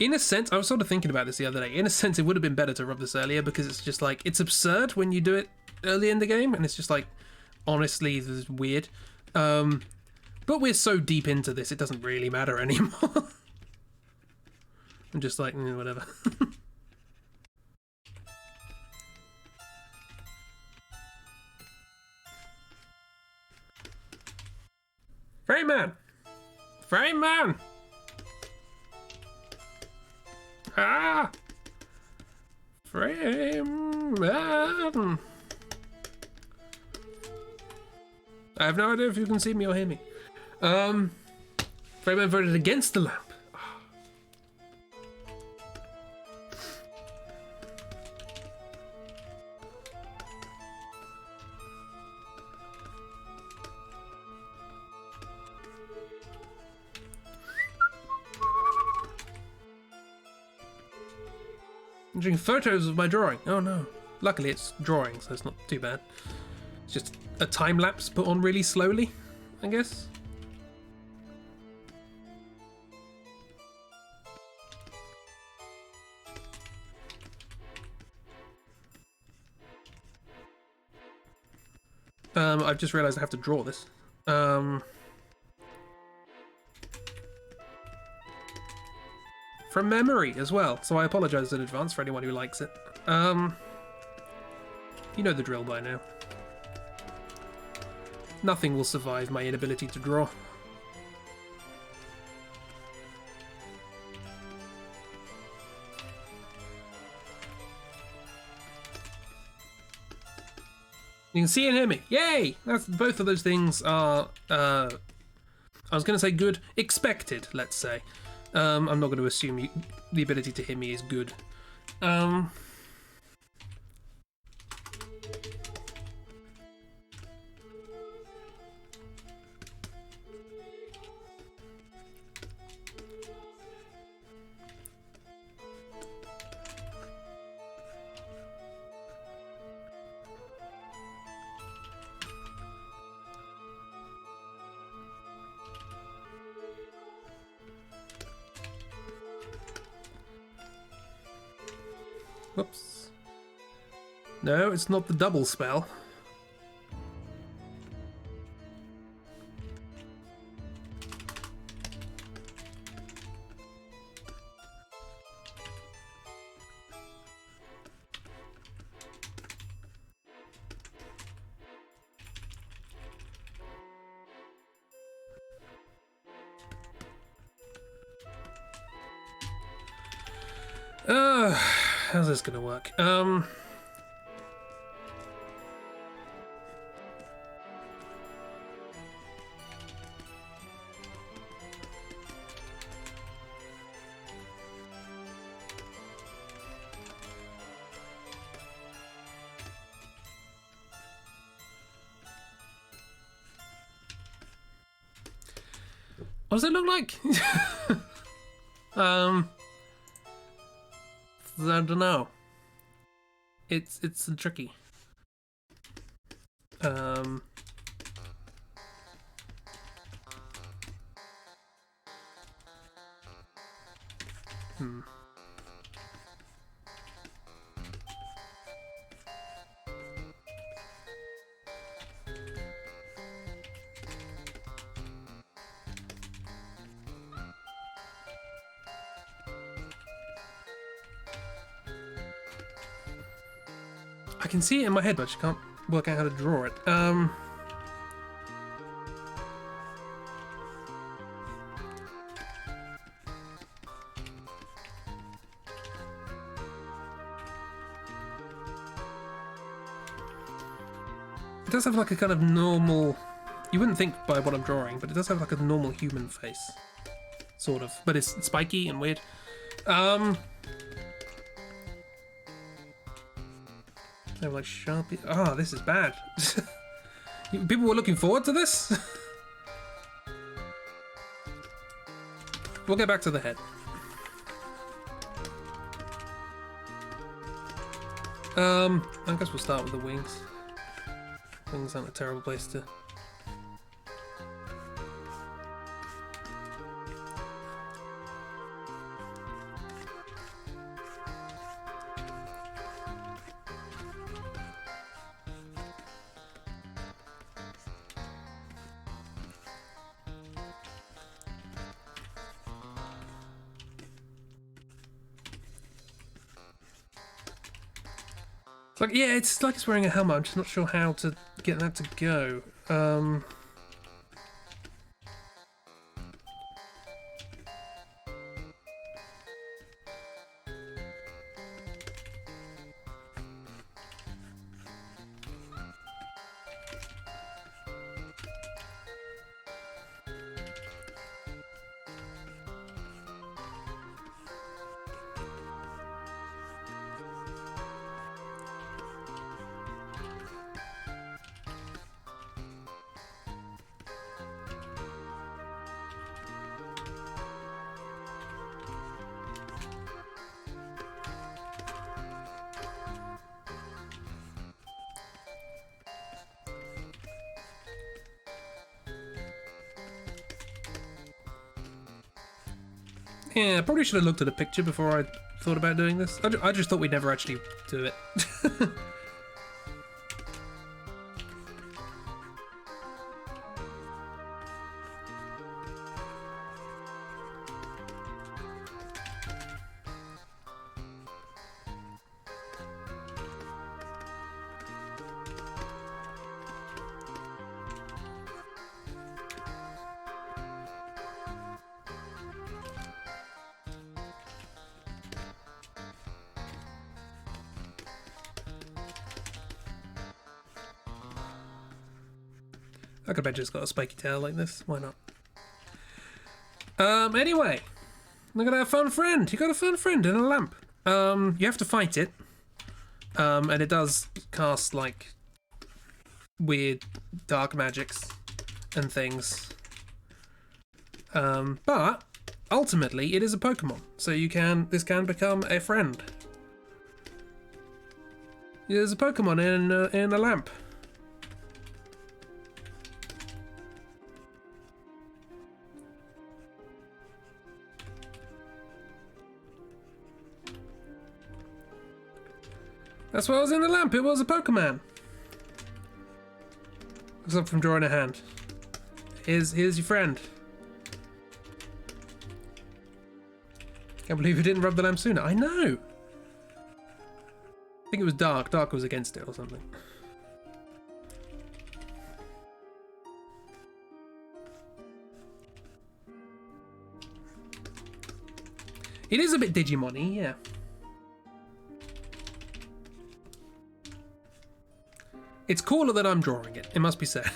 In a sense, I was sort of thinking about this the other day. In a sense, it would have been better to rub this earlier because it's just like, it's absurd when you do it early in the game, and it's just like, honestly, this is weird. But we're so deep into this, it doesn't really matter anymore. I'm just like, whatever. Frame man! Frame man! Ah! Frame man! I have no idea if you can see me or hear me. Frame man voted against the lamp. I'm doing photos of my drawing. Oh no. Luckily it's drawing, so it's not too bad. It's just a time lapse put on really slowly, I guess. I've just realised I have to draw this. From memory as well, so I apologise in advance for anyone who likes it. You know the drill by now. Nothing will survive my inability to draw. You can see and hear me. Yay! That's, both of those things are, I was going to say good, expected, let's say. I'm not going to assume the ability to hear me is good. Whoops. No, it's not the double spell. How's this gonna work? What does it look like? I don't know. It's tricky. I can see it in my head, but I just can't work out how to draw it. It does have like a kind of normal... You wouldn't think by what I'm drawing, but it does have like a normal human face. Sort of. But it's spiky and weird. They're like Sharpie. Ah, this is bad. People were looking forward to this? We'll get back to the head. I guess we'll start with the wings. Wings aren't a terrible place to... It's like, yeah, it's like it's wearing a helmet. I'm just not sure how to get that to go. Yeah, I probably should have looked at a picture before I thought about doing this. I just thought we'd never actually do it. I could bet it's got a spiky tail like this. Why not? Anyway, look at our fun friend. You got a fun friend in a lamp. You have to fight it. And it does cast like weird dark magics and things. But ultimately, it is a Pokemon, so this can become a friend. There's a Pokemon in a lamp. That's what was in the lamp. It was a Pokemon. Looks up from drawing a hand. Here's your friend. Can't believe you didn't rub the lamp sooner. I know. I think it was Dark. Dark was against it or something. It is a bit Digimon-y, yeah. It's cooler than I'm drawing it must be said.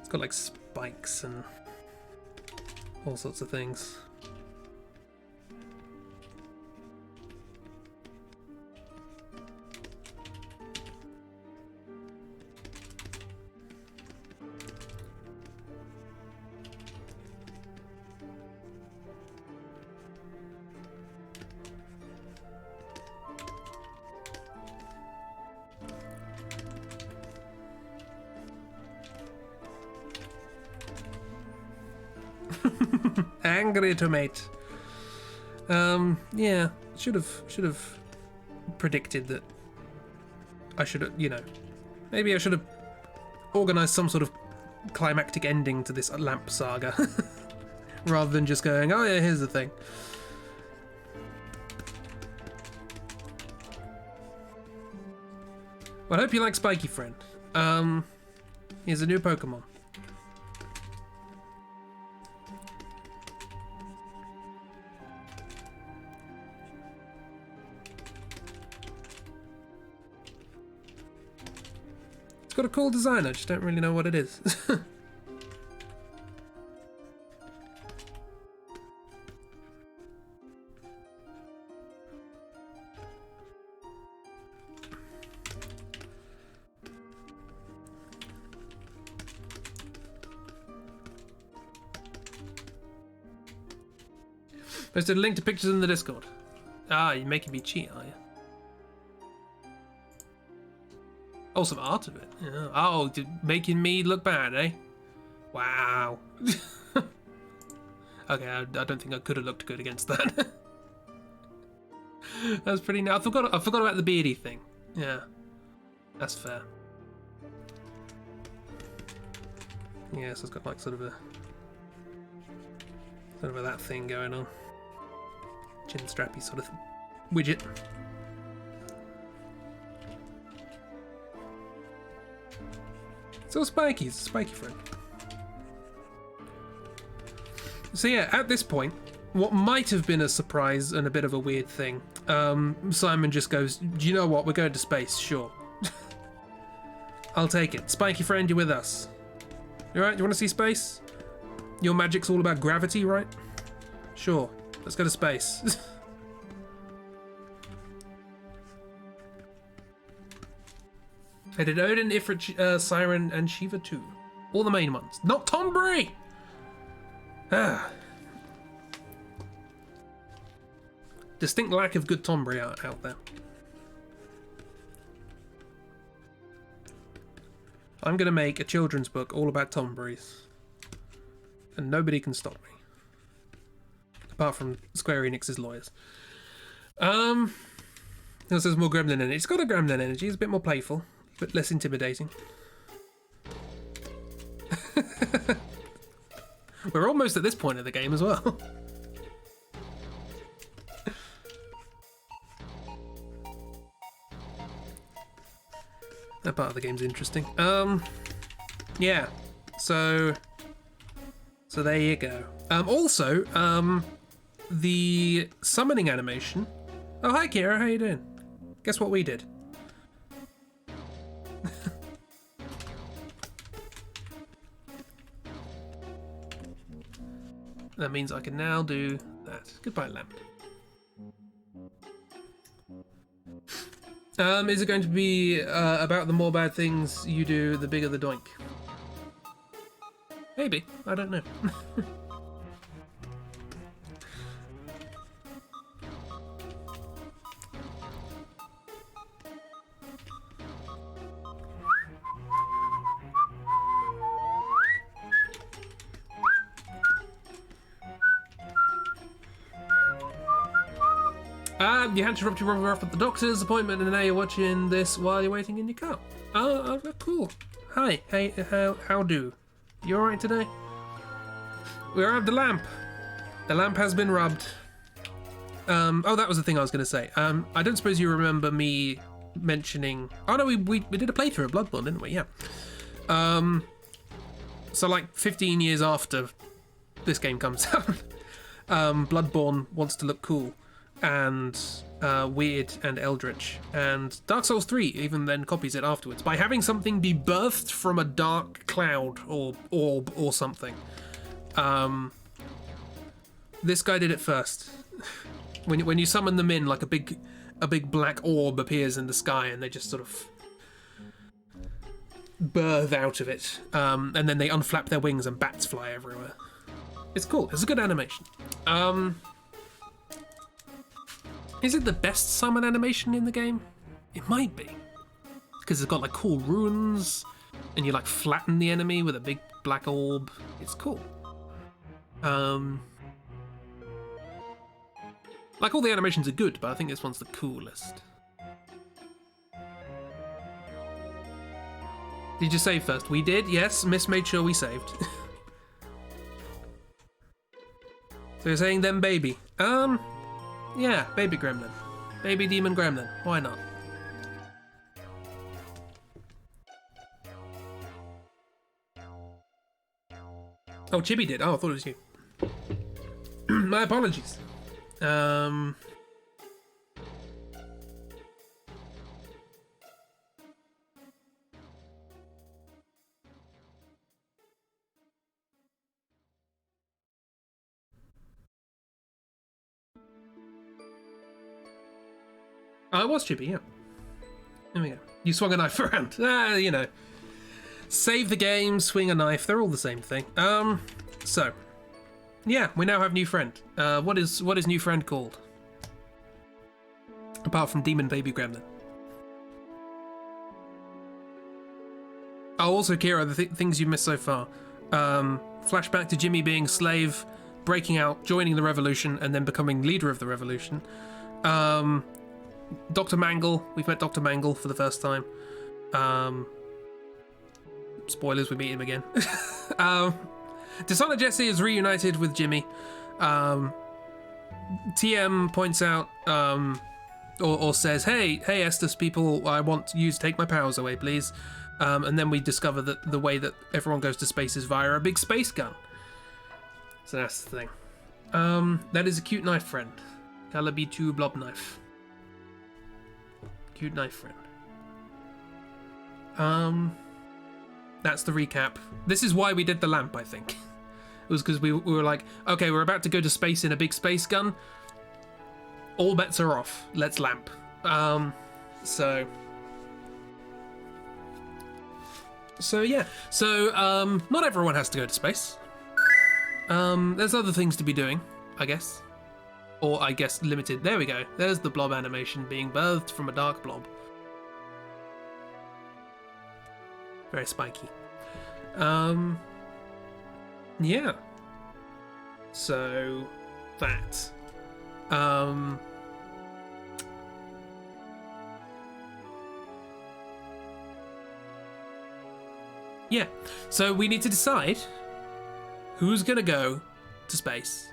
It's got like spikes and all sorts of things. Angry tomato. Yeah, should have predicted that. I should have, maybe I should have organised some sort of climactic ending to this lamp saga, rather than just going, oh yeah, here's the thing. Well, I hope you like Spiky Friend. Here's a new Pokemon. It's got a cool design, I just don't really know what it is. Posted a link to pictures in the Discord. Ah, you're making me cheat, are you? Oh, some art of it. Yeah. Oh, making me look bad, eh? Wow. Okay, I don't think I could have looked good against that. That's pretty nice. I forgot about the beardy thing. Yeah, that's fair. Yeah, so it's got like sort of that thing going on. Chin strappy sort of widget. So Spiky's a spiky friend. So yeah, at this point, what might have been a surprise and a bit of a weird thing, Simon just goes, do you know what, we're going to space, sure. I'll take it. Spiky friend, you're with us. You alright, you want to see space? Your magic's all about gravity, right? Sure, let's go to space. I did Odin, Ifrit, Siren, and Shiva too. All the main ones. Not Tonberry! Ah. Distinct lack of good Tonberry out there. I'm going to make a children's book all about Tonberries. And nobody can stop me. Apart from Square Enix's lawyers. There's more gremlin in it. It's got a gremlin energy. It's a bit more playful. But less intimidating. We're almost at this point of the game as well. That part of the game's interesting. Yeah. So there you go. Also, the summoning animation. Oh, hi Kira, how you doing? Guess what we did? That means I can now do that. Goodbye, lamp. Is it going to be about the more bad things you do, the bigger the doink? Maybe. I don't know. You had to drop your brother off at the doctor's appointment and now you're watching this while you're waiting in your car. Oh, cool. Hi, hey, how do? You alright today? We arrived the lamp. The lamp has been rubbed. Oh, that was the thing I was going to say. I don't suppose you remember me mentioning... Oh, no, we did a playthrough of Bloodborne, didn't we? Yeah. So, like, 15 years after this game comes out, Bloodborne wants to look cool and weird and eldritch. And Dark Souls 3 even then copies it afterwards by having something be birthed from a dark cloud or orb or something. This guy did it first. When you summon them in, like a big black orb appears in the sky and they just sort of birth out of it. And then they unflap their wings and bats fly everywhere. It's cool. It's a good animation. Is it the best summon animation in the game? It might be. Because it's got like cool runes and you like flatten the enemy with a big black orb. It's cool. Like all the animations are good, but I think this one's the coolest. Did you save first? We did, yes. Miss made sure we saved. So you're saying them baby? Yeah, baby gremlin. Baby demon gremlin. Why not? Oh, Chibi did. Oh, I thought it was you. My apologies. Oh, it was Chibi, yeah. There we go. You swung a knife around. You know. Save the game, swing a knife. They're all the same thing. So. Yeah, we now have new friend. What is new friend called? Apart from Demon Baby Gremlin. Oh, also, Kira, the things you missed so far. Flashback to Jimmy being slave, breaking out, joining the revolution, and then becoming leader of the revolution. Dr. Mangle, we've met Dr. Mangle for the first time. Spoilers, we meet him again. Dishonored Jesse is reunited with Jimmy. TM points out or says, hey Estus people, I want you to take my powers away, please. And then we discover that the way that everyone goes to space is via a big space gun. So that's the thing. That is a cute knife friend. Calabi 2 blob knife. Cute knife friend. That's the recap. This is why we did the lamp, I think. It was because we were like, okay, we're about to go to space in a big space gun. All bets are off. Let's lamp. So yeah. So not everyone has to go to space. There's other things to be doing, I guess. Or I guess limited. There we go. There's the blob animation being birthed from a dark blob. Very spiky. Yeah. So that. Yeah. So we need to decide who's gonna go to space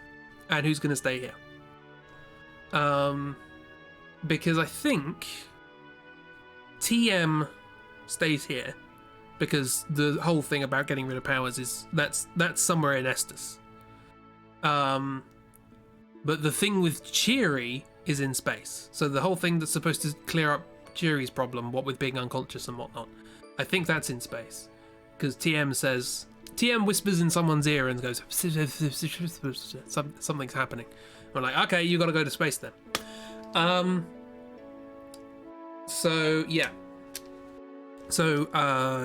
and who's gonna stay here. Because I think TM stays here because the whole thing about getting rid of powers is that's somewhere in Estus. But the thing with Cheery is in space. So the whole thing that's supposed to clear up Cheery's problem, what with being unconscious and whatnot, I think that's in space. Because TM whispers in someone's ear and goes, something's happening. We're like, okay, you got to go to space then. So yeah. So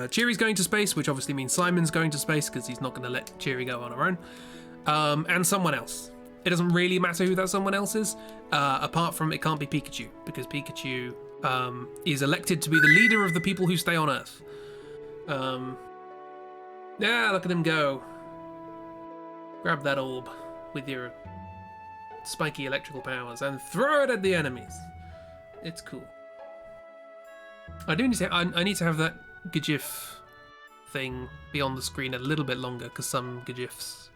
Cheery's going to space, which obviously means Simon's going to space because he's not going to let Cheery go on her own. And someone else. It doesn't really matter who that someone else is, apart from it can't be Pikachu, because Pikachu is elected to be the leader of the people who stay on Earth. Yeah, look at him go. Grab that orb with your spiky electrical powers and throw it at the enemies. It's cool. I need to have that GIF thing be on the screen a little bit longer, because some GIFs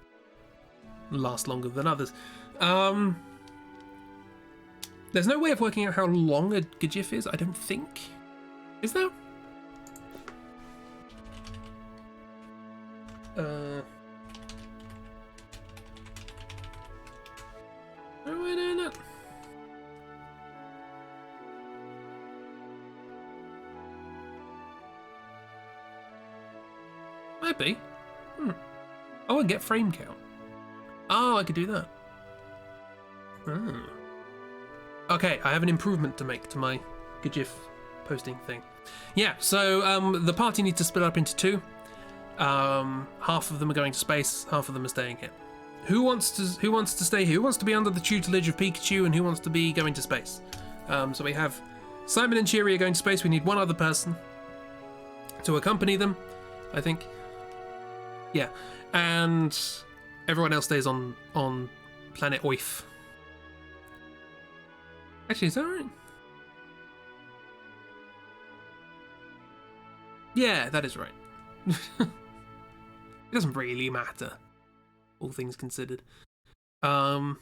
last longer than others. There's no way of working out how long a GIF is, I don't think. Is there? Why not? Might be. Oh, and get frame count. Oh, I could do that. Okay, I have an improvement to make to my GIF posting thing. Yeah, so the party needs to split up into two. Half of them are going to space, half of them are staying here. Who wants to stay here? Who wants to be under the tutelage of Pikachu, and who wants to be going to space? So we have Simon and Cheery are going to space. We need one other person to accompany them, I think. Yeah, and everyone else stays on planet Oif. Actually, is that right? Yeah, that is right. It doesn't really matter, all things considered. Why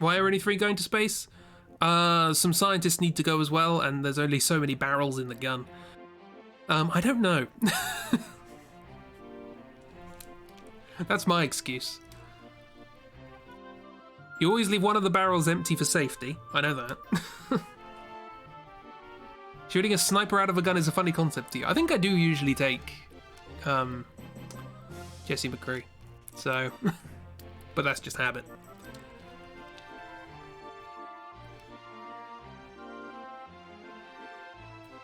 are only 3 going to space? Some scientists need to go as well, and there's only so many barrels in the gun. I don't know. That's my excuse. You always leave one of the barrels empty for safety. I know that. Shooting a sniper out of a gun is a funny concept to you. I think I do usually take Jesse McCree. So, but that's just habit.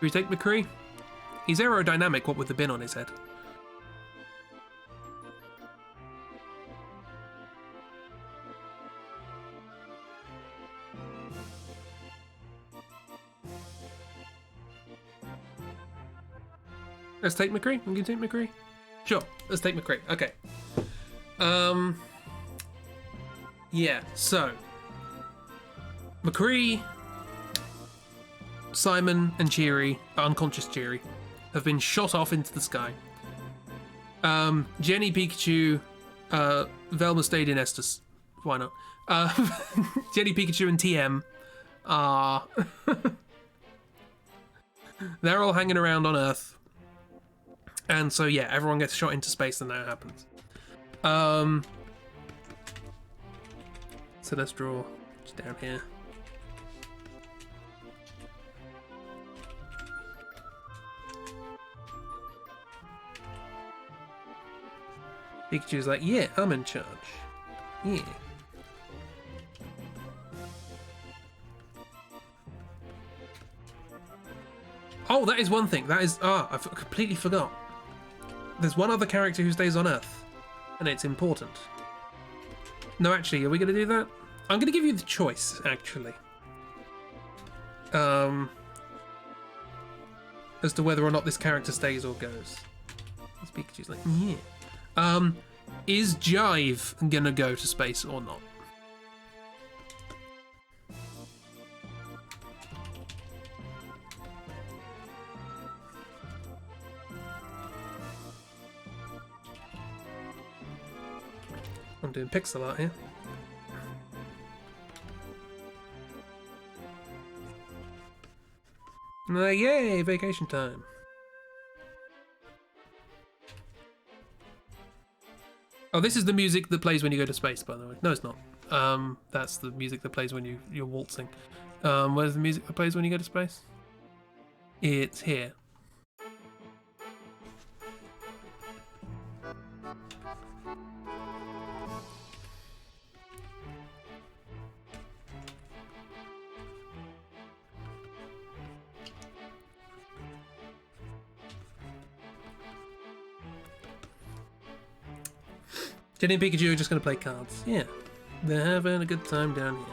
Do we take McCree? He's aerodynamic, what with the bin on his head. Let's take McCree. We can take McCree. Sure, let's take McCree. Okay. Yeah, so McCree, Simon, and Cheery, unconscious Cheery, have been shot off into the sky. Jenny, Pikachu, Velma stayed in Estus. Why not? Jenny, Pikachu, and TM are... they're all hanging around on Earth. And so, yeah, everyone gets shot into space and that happens. So let's draw just down here. Pikachu's like, yeah, I'm in charge. Yeah. Oh, that is one thing. That is... I completely forgot. There's one other character who stays on Earth. And it's important. No, actually, are we going to do that? I'm going to give you the choice, actually. As to whether or not this character stays or goes. This Pikachu's like, yeah. Is Jive going to go to space or not? I'm doing pixel art here. Yay, vacation time. Oh, this is the music that plays when you go to space, by the way. No, it's not. That's the music that plays when you're waltzing. Where's the music that plays when you go to space? It's here. Jenny and Pikachu are just going to play cards. Yeah, they're having a good time down here.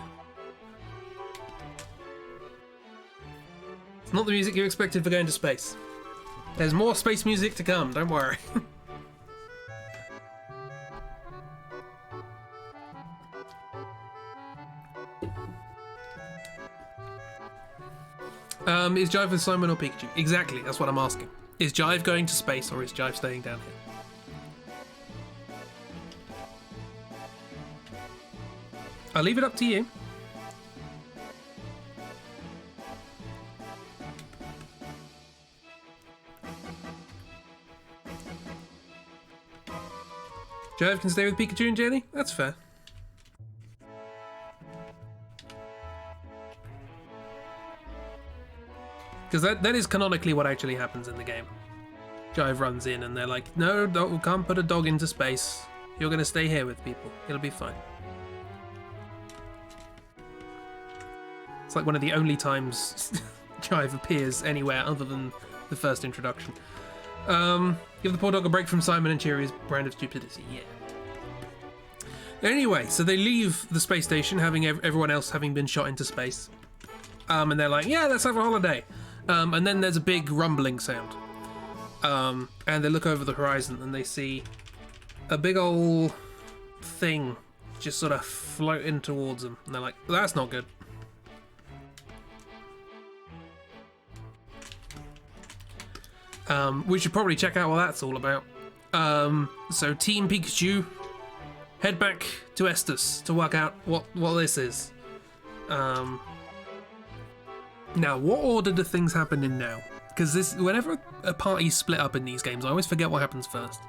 It's not the music you expected for going to space. There's more space music to come, don't worry. Is Jive with Simon or Pikachu? Exactly, that's what I'm asking. Is Jive going to space or is Jive staying down here? I'll leave it up to you. Jive can stay with Pikachu and Jenny? That's fair. Because that is canonically what actually happens in the game. Jive runs in and they're like, no, we can't put a dog into space. You're going to stay here with people. It'll be fine. It's like one of the only times Jive appears anywhere other than the first introduction. Give the poor dog a break from Simon and Cheery's brand of stupidity. Yeah. Anyway, so they leave the space station, having everyone else having been shot into space. And they're like, yeah, let's have a holiday. And then there's a big rumbling sound. And they look over the horizon and they see a big old thing just sort of floating towards them. And they're like, that's not good. We should probably check out what that's all about. So Team Pikachu, head back to Estus to work out what this is. Now, what order do things happen in now? Because whenever a party's split up in these games, I always forget what happens first.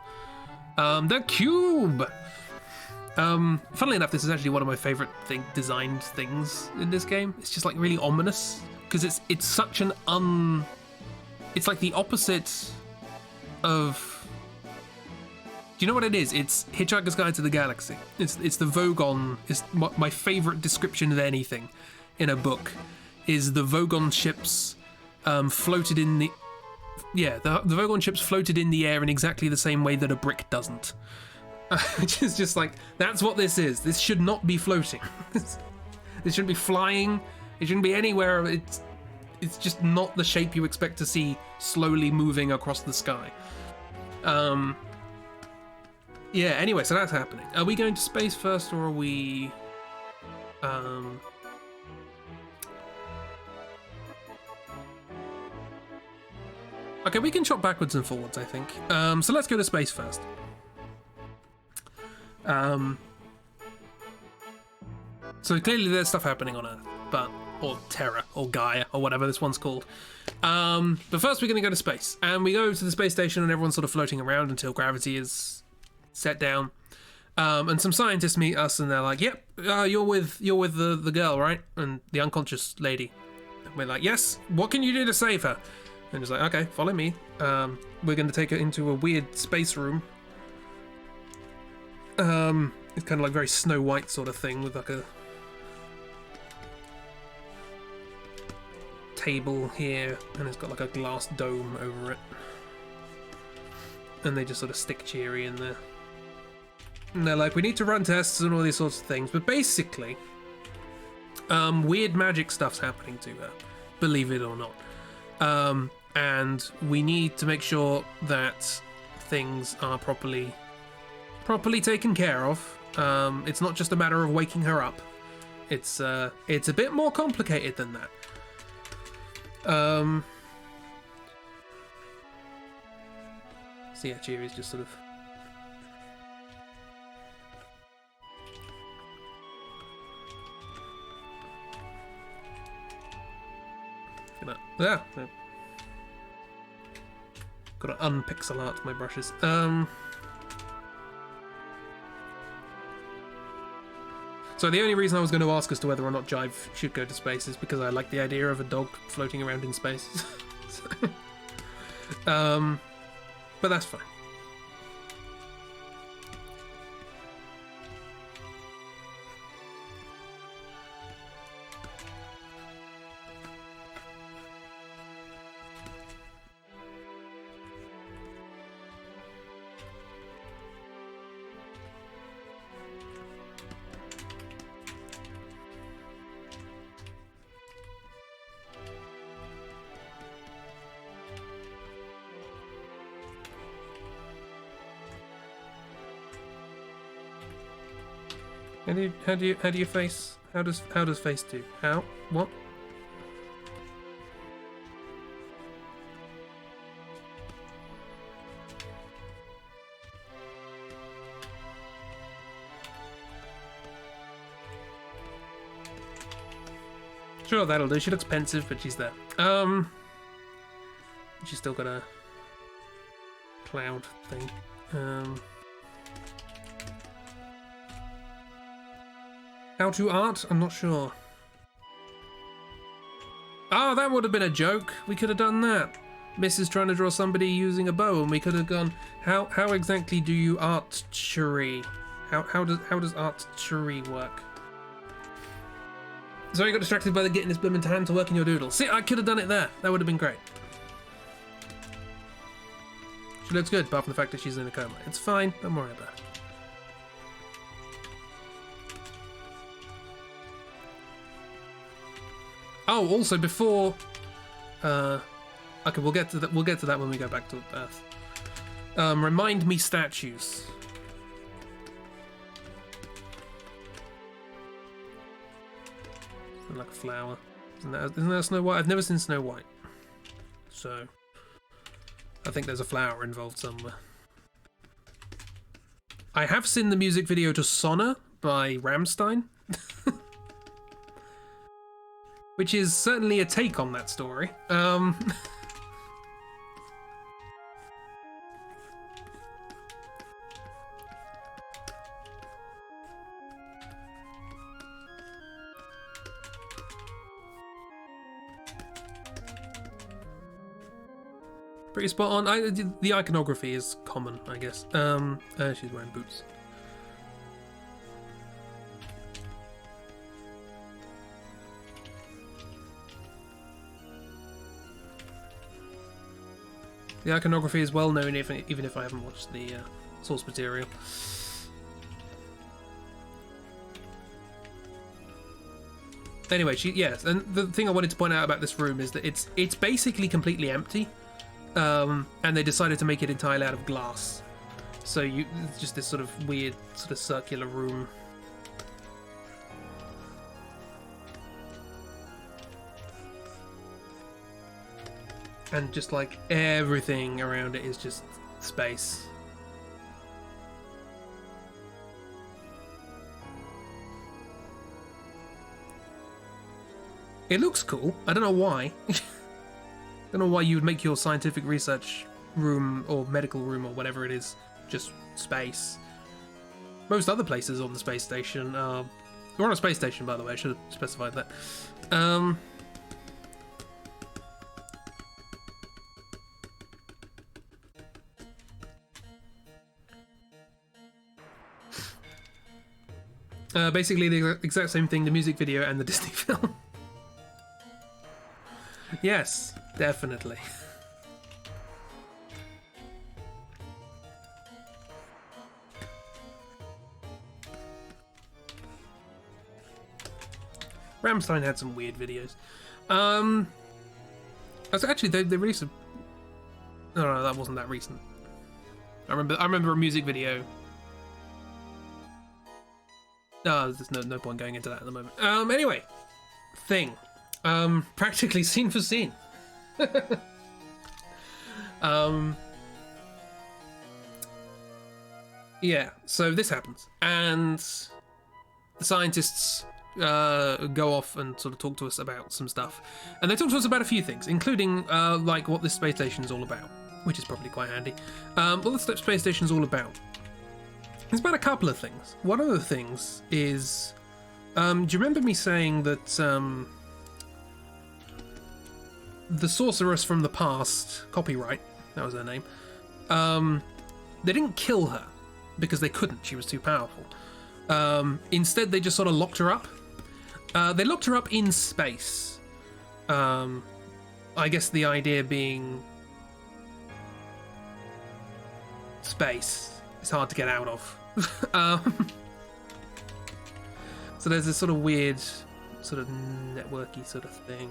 The cube! Funnily enough, this is actually one of my favourite designed things in this game. It's just like really ominous, because it's such an it's like the opposite of... Do you know what it is? It's Hitchhiker's Guide to the Galaxy. It's the Vogon. It's my favourite description of anything in a book. Is the Vogon ships floated in the... Yeah, the Vogon ships floated in the air in exactly the same way that a brick doesn't. Which is just like, that's what this is. This should not be floating. This shouldn't be flying. It shouldn't be anywhere. It's just not the shape you expect to see slowly moving across the sky. Yeah, anyway, so that's happening. Are we going to space first, or are we... Okay, we can chop backwards and forwards, I think. So let's go to space first. So clearly there's stuff happening on Earth, or Terra, or Gaia, or whatever this one's called. But first we're going to go to space, and we go to the space station, and everyone's sort of floating around until gravity is set down. And some scientists meet us, and they're like, "Yep, you're with the girl, right? And the unconscious lady." And we're like, "Yes. What can you do to save her?" And he's like, "Okay, follow me. We're going to take her into a weird space room. It's kind of like very Snow White sort of thing with like a table here, and it's got like a glass dome over it, and they just sort of stick Cheery in there, and they're like, we need to run tests and all these sorts of things, but basically weird magic stuff's happening to her, believe it or not, and we need to make sure that things are properly taken care of. It's not just a matter of waking her up. It's a bit more complicated than that. So yeah, Cheery's just sort of yeah. Gotta unpixel art my brushes. So the only reason I was going to ask as to whether or not Jive should go to space is because I like the idea of a dog floating around in space. But that's fine. How do you face? How does face do? How? What? Sure, that'll do. She looks pensive, but she's there. She's still got a cloud thing. How to art? I'm not sure. Oh, that would have been a joke. We could have done that. Miss is trying to draw somebody using a bow, and we could have gone, how exactly do you archery? How does archery work? So I got distracted by the getting this blooming hand to work in your doodle. See, I could have done it there. That would have been great. She looks good, apart from the fact that she's in a coma. It's fine. Don't worry about it. Oh, also before, okay, we'll get to that. We'll get to that when we go back to Earth. Remind me statues. Like a flower. Isn't that Snow White? I've never seen Snow White, so I think there's a flower involved somewhere. I have seen the music video to Sonna by Rammstein. Which is certainly a take on that story. Pretty spot on. The iconography is common, I guess. She's wearing boots. The iconography is well known, even if I haven't watched the source material. Anyway, yes, and the thing I wanted to point out about this room is that it's basically completely empty, and they decided to make it entirely out of glass. So it's just this sort of weird, sort of circular room. And just like everything around it is just space. It looks cool. I don't know why. I don't know why you would make your scientific research room or medical room or whatever it is just space. Most other places on the space station are... We're on a space station, by the way. I should have specified that. Basically the exact same thing, the music video and the Disney film. Yes, definitely. Rammstein had some weird videos. Actually, they released a... No, that wasn't that recent. I remember a music video. There's no point going into that at the moment. Anyway, thing. Practically scene for scene. Yeah, so this happens, and the scientists go off and sort of talk to us about some stuff, and they talk to us about a few things, including like what this space station is all about, which is probably quite handy. What the space station is all about. It's about a couple of things. One of the things is, do you remember me saying that the sorceress from the past, Copyright, that was her name, they didn't kill her because they couldn't, she was too powerful. Instead, they just sort of locked her up. They locked her up in space. I guess the idea being space is hard to get out of. So there's this sort of weird, sort of networky sort of thing.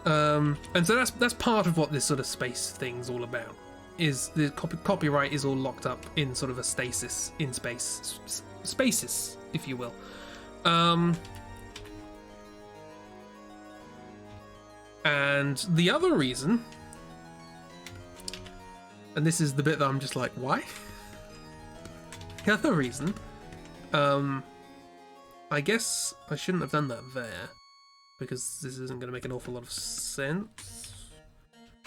And so that's part of what this sort of space thing's all about. Is the copyright is all locked up in sort of a stasis in space, spaces, if you will. And the other reason, and this is the bit that I'm just like, why? The other reason, I guess I shouldn't have done that there, because this isn't going to make an awful lot of sense.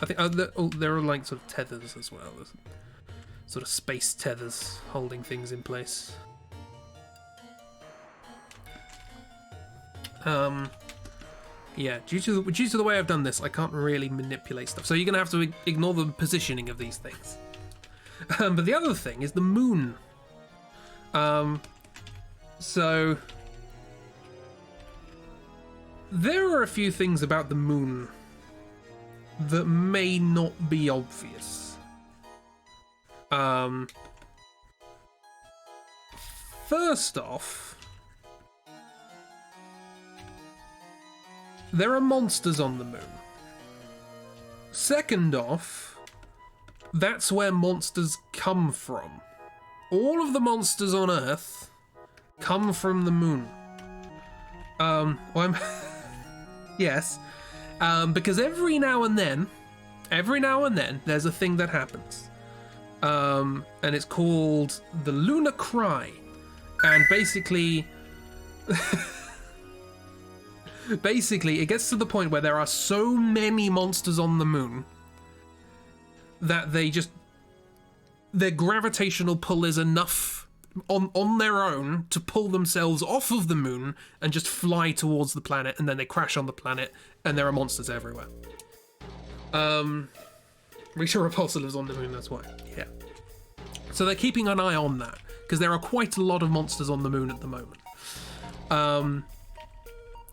I think there are like sort of tethers as well, sort of space tethers holding things in place. Yeah, due to the way I've done this, I can't really manipulate stuff. So you're going to have to ignore the positioning of these things. But the other thing is the moon. So there are a few things about the moon that may not be obvious. First off, there are monsters on the moon. Second off, that's where monsters come from. All of the monsters on Earth come from the moon. Yes. Because every now and then, there's a thing that happens. And it's called the Lunar Cry. And basically... Basically, it gets to the point where there are so many monsters on the moon that their gravitational pull is enough on their own to pull themselves off of the moon and just fly towards the planet, and then they crash on the planet, and there are monsters everywhere. Rita Repulsa lives on the moon, that's why. Yeah. So they're keeping an eye on that, because there are quite a lot of monsters on the moon at the moment.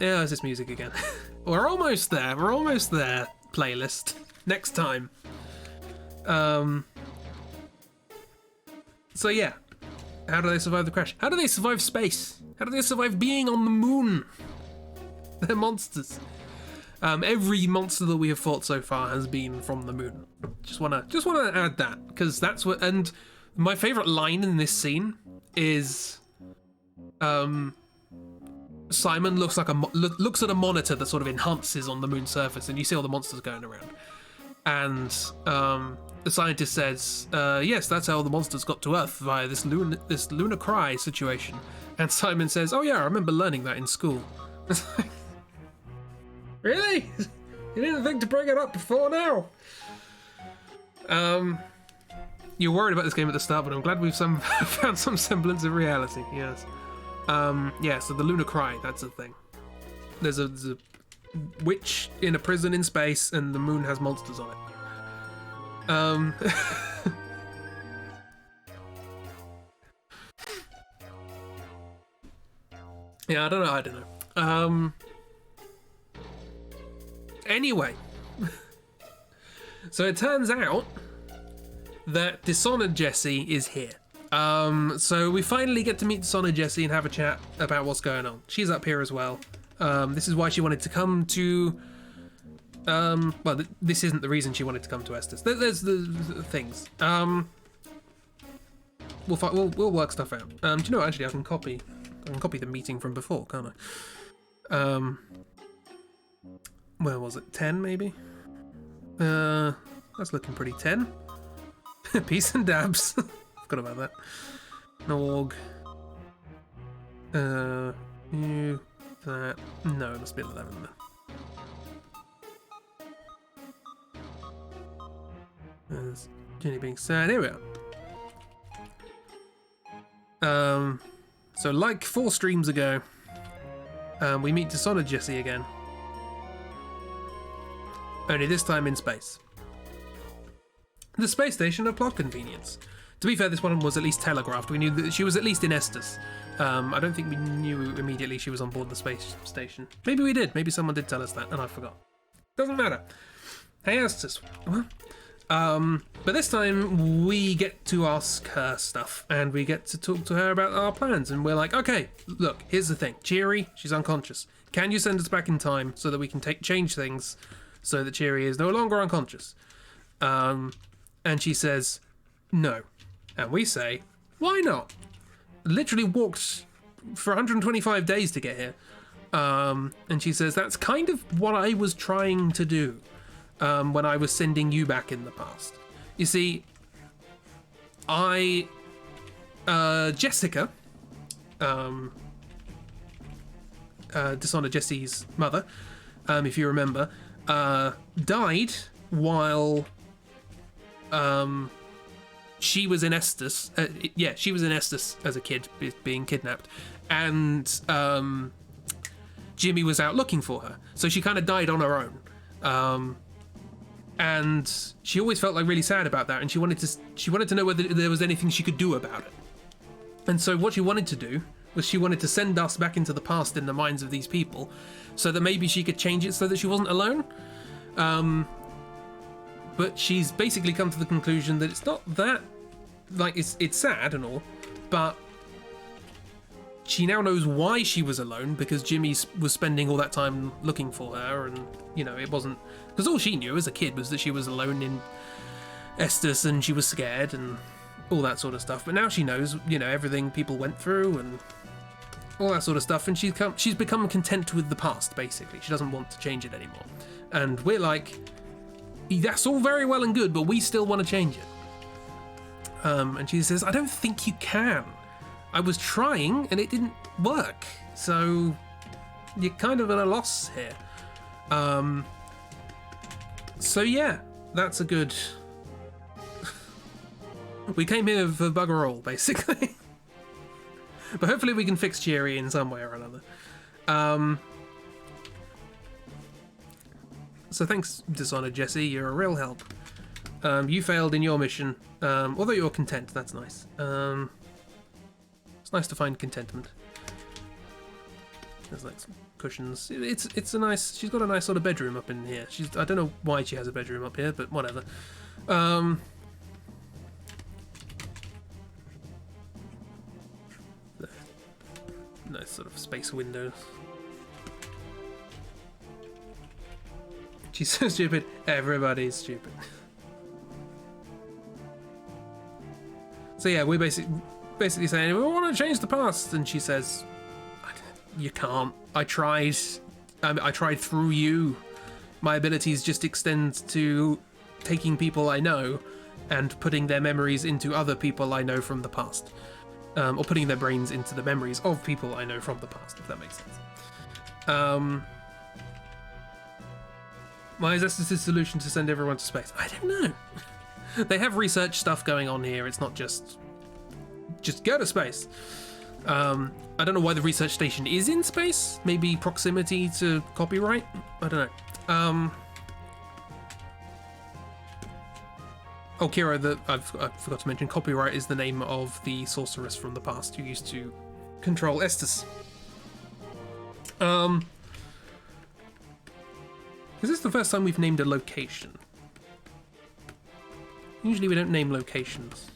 Yeah, there's this music again. We're almost there, playlist. Next time. So yeah. How do they survive the crash? How do they survive space? How do they survive being on the moon? They're monsters. Every monster that we have fought so far has been from the moon. Just wanna add that, because that's what. And my favorite line in this scene is, Simon looks at a monitor that sort of enhances on the moon's surface, and you see all the monsters going around. And the scientist says, yes, that's how the monsters got to Earth, via this lunar cry situation. And Simon says, oh yeah, I remember learning that in school. Really? You didn't think to bring it up before now? You're worried about this game at the start, but I'm glad we've found some semblance of reality, yes. Yeah, so the lunar cry, that's a thing. There's a witch in a prison in space, and the moon has monsters on it. Yeah, I don't know. Anyway. So it turns out that Dishonored Jessie is here. So we finally get to meet Dishonored Jessie and have a chat about what's going on. She's up here as well. This is why she wanted to come to... well, this isn't the reason she wanted to come to Estes. There's the things. We'll work stuff out. Do you know, actually, I can copy the meeting from before, can't I? Where was it? 10, maybe? That's looking pretty 10. Peace and dabs. Forgot about that. Norg. You, that. No, it must be 11 then. There's Jenny being sad. Here we are. So like 4 streams ago, we meet Dishonored Jessie again. Only this time in space. The space station of plot convenience. To be fair, this one was at least telegraphed. We knew that she was at least in Estes. I don't think we knew immediately she was on board the space station. Maybe we did. Maybe someone did tell us that, and I forgot. Doesn't matter. Hey, Estes. What? But this time we get to ask her stuff, and we get to talk to her about our plans, and we're like, okay, look, here's the thing. Cheery, she's unconscious. Can you send us back in time so that we can change things so that Cheery is no longer unconscious? And she says, no. And we say, why not? Literally walked for 125 days to get here. And she says, that's kind of what I was trying to do. When I was sending you back in the past. You see, Jessica, Dishonored Jessie's mother, if you remember, died while she was in Estes. Yeah, she was in Estes as a kid, being kidnapped. And Jimmy was out looking for her. So she kind of died on her own. And she always felt like really sad about that, and she wanted to know whether there was anything she could do about it. And so what she wanted to do was she wanted to send us back into the past in the minds of these people, so that maybe she could change it so that she wasn't alone. But she's basically come to the conclusion that it's not that, like, it's sad and all, but she now knows why she was alone, because Jimmy was spending all that time looking for her, and, you know, it wasn't... Because all she knew as a kid was that she was alone in Estes and she was scared and all that sort of stuff. But now she knows, you know, everything people went through and all that sort of stuff, and she's become content with the past, basically. She doesn't want to change it anymore. And we're like, that's all very well and good, but we still want to change it. And she says, I don't think you can. I was trying and it didn't work, so you're kind of at a loss here. So yeah, that's a good... We came here for bugger all, basically. But hopefully we can fix Cheery in some way or another. So thanks, Dishonored Jessie, you're a real help. You failed in your mission, although you're content, that's nice. It's nice to find contentment. There's like some cushions. It's a nice... She's got a nice sort of bedroom up in here. I don't know why she has a bedroom up here, but whatever. Nice sort of space windows. She's so stupid. Everybody's stupid. So yeah, we're basically saying we want to change the past, and she says, "You can't. I tried. I tried through you. My abilities just extend to taking people I know. and putting their memories into other people I know from the past. Or putting their brains into the memories of people I know from the past, if that makes sense. Why is Estes' solution to send everyone to space? I don't know. They have research stuff going on here. It's not just go to space. I don't know why the research station is in space. Maybe proximity to copyright? I don't know. Oh, Kira, I forgot to mention, Copyright is the name of the sorceress from the past who used to control Estes. Is this the first time we've named a location? Usually we don't name locations.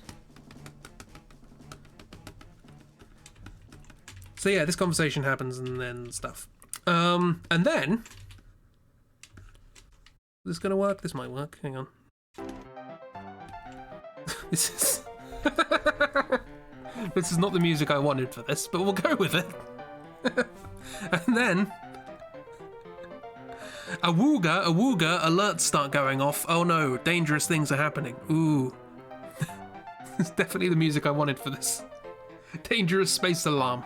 So yeah, this conversation happens and then stuff. And then... Is this gonna work? This might work. Hang on. This is... This is not the music I wanted for this, but we'll go with it. And then... Awooga alerts start going off. Oh no, dangerous things are happening. Ooh. It's definitely the music I wanted for this. Dangerous space alarm.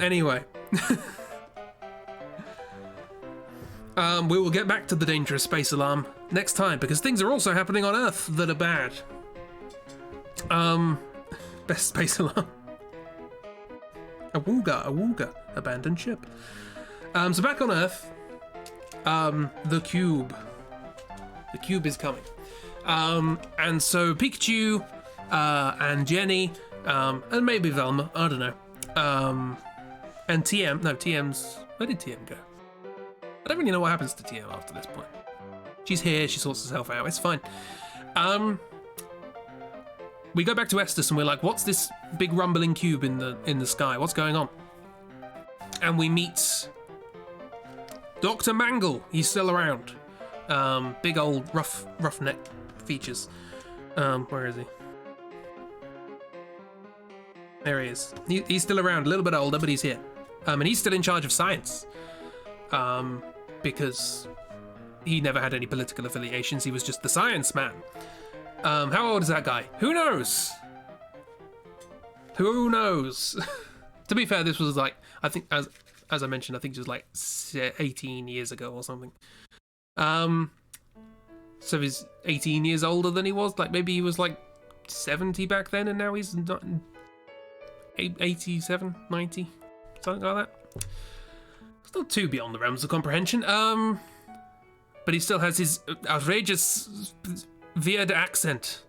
Anyway. We will get back to the dangerous space alarm next time, because things are also happening on Earth that are bad. Best space alarm. Awooga, abandoned ship. So back on Earth, the cube. The cube is coming. And so Pikachu, and Jenny, and maybe Velma, I don't know. And TM, no, TM's, where did TM go? I don't really know what happens to TM after this point. She's here, she sorts herself out, it's fine. We go back to Estes and we're like, what's this big rumbling cube in the sky? What's going on? And we meet Dr. Mangle. He's still around. Big old roughneck features. Where is he? There he is. He's still around, a little bit older, but he's here. And he's still in charge of science. Because he never had any political affiliations. He was just the science man. How old is that guy? Who knows? Who knows? To be fair, this was like, I think, as I mentioned, I think it was like 18 years ago or something. So he's 18 years older than he was. Like maybe he was like 70 back then, and now he's not 87, 90, something like that. It's not too beyond the realms of comprehension. But he still has his outrageous weird accent,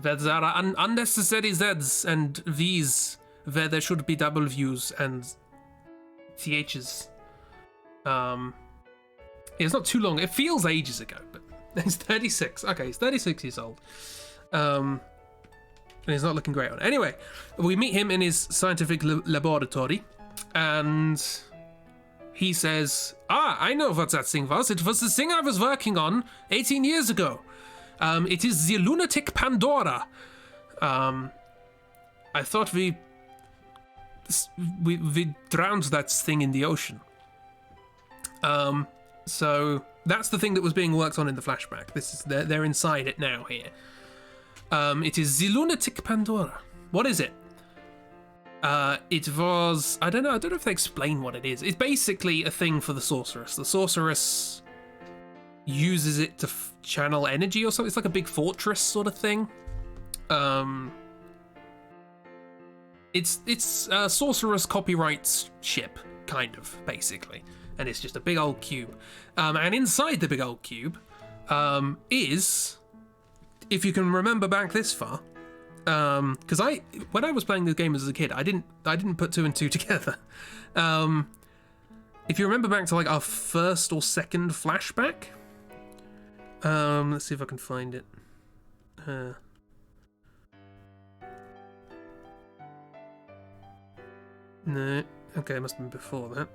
where there are unnecessary Z's and V's, where there should be double V's and TH's. It's not too long. It feels ages ago, but he's 36. Okay, he's 36 years old. And he's not looking great on it. Anyway, we meet him in his scientific laboratory, and he says, I know what that thing was. It was the thing I was working on 18 years ago. It is the lunatic Pandora. I thought we drowned that thing in the ocean. So that's the thing that was being worked on in the flashback. This is they're inside it now here. It is the lunatic Pandora. What is it? It was, I don't know if they explain what it is. It's basically a thing for the sorceress. The sorceress uses it to channel energy or something. It's like a big fortress sort of thing. It's a sorceress copyright ship, kind of, basically. And it's just a big old cube. And inside the big old cube is, if you can remember back this far, because when I was playing the game as a kid, I didn't put two and two together. If you remember back to like our first or second flashback, let's see if I can find it. No, okay, it must have been before that.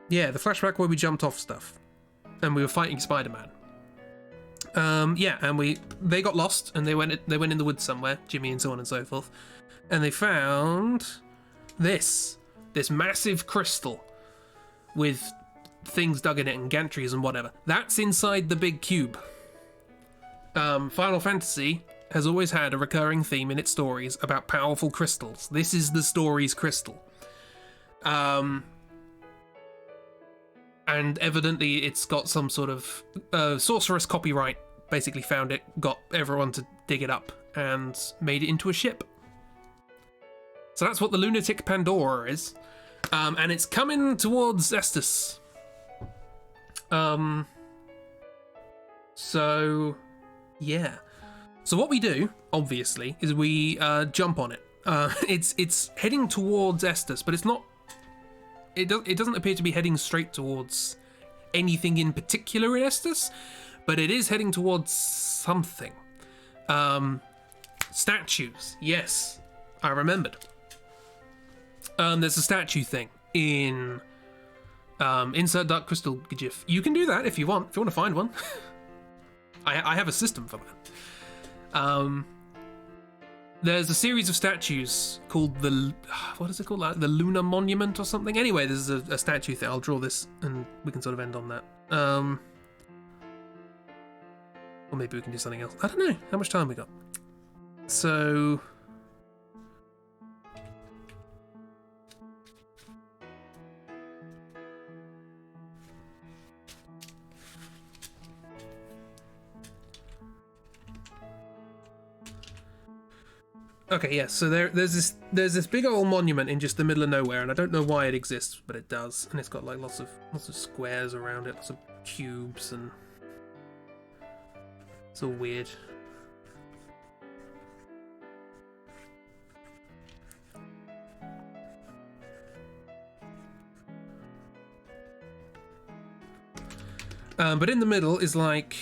Yeah, the flashback where we jumped off stuff and we were fighting Spider-Man. Yeah, and they got lost and they went in the woods somewhere, Jimmy and so on and so forth, and they found this. this massive crystal with things dug in it and gantries and whatever. That's inside the big cube. Final Fantasy has always had a recurring theme in its stories about powerful crystals. This is the story's crystal. And evidently it's got some sort of sorceress copyright. Basically found it, got everyone to dig it up, and made it into a ship. So that's what the Lunatic Pandora is. And it's coming towards Estus. So, yeah. So what we do, obviously, is we jump on it. It's heading towards Estus, but it's not... It doesn't appear to be heading straight towards anything in particular in Estus, but it is heading towards something. Statues. Yes, I remembered. There's a statue thing in Insert Dark Crystal GIF. You can do that if you want. If you want to find one. I have a system for that. There's a series of statues called the... What is it called? Like the Lunar Monument or something? Anyway, there's a statue thing. I'll draw this and we can sort of end on that. Or maybe we can do something else. I don't know. How much time we got? So... Okay, yeah, so there's this big old monument in just the middle of nowhere, and I don't know why it exists, but it does, and it's got like lots of squares around it, lots of cubes, and it's all weird. But in the middle is like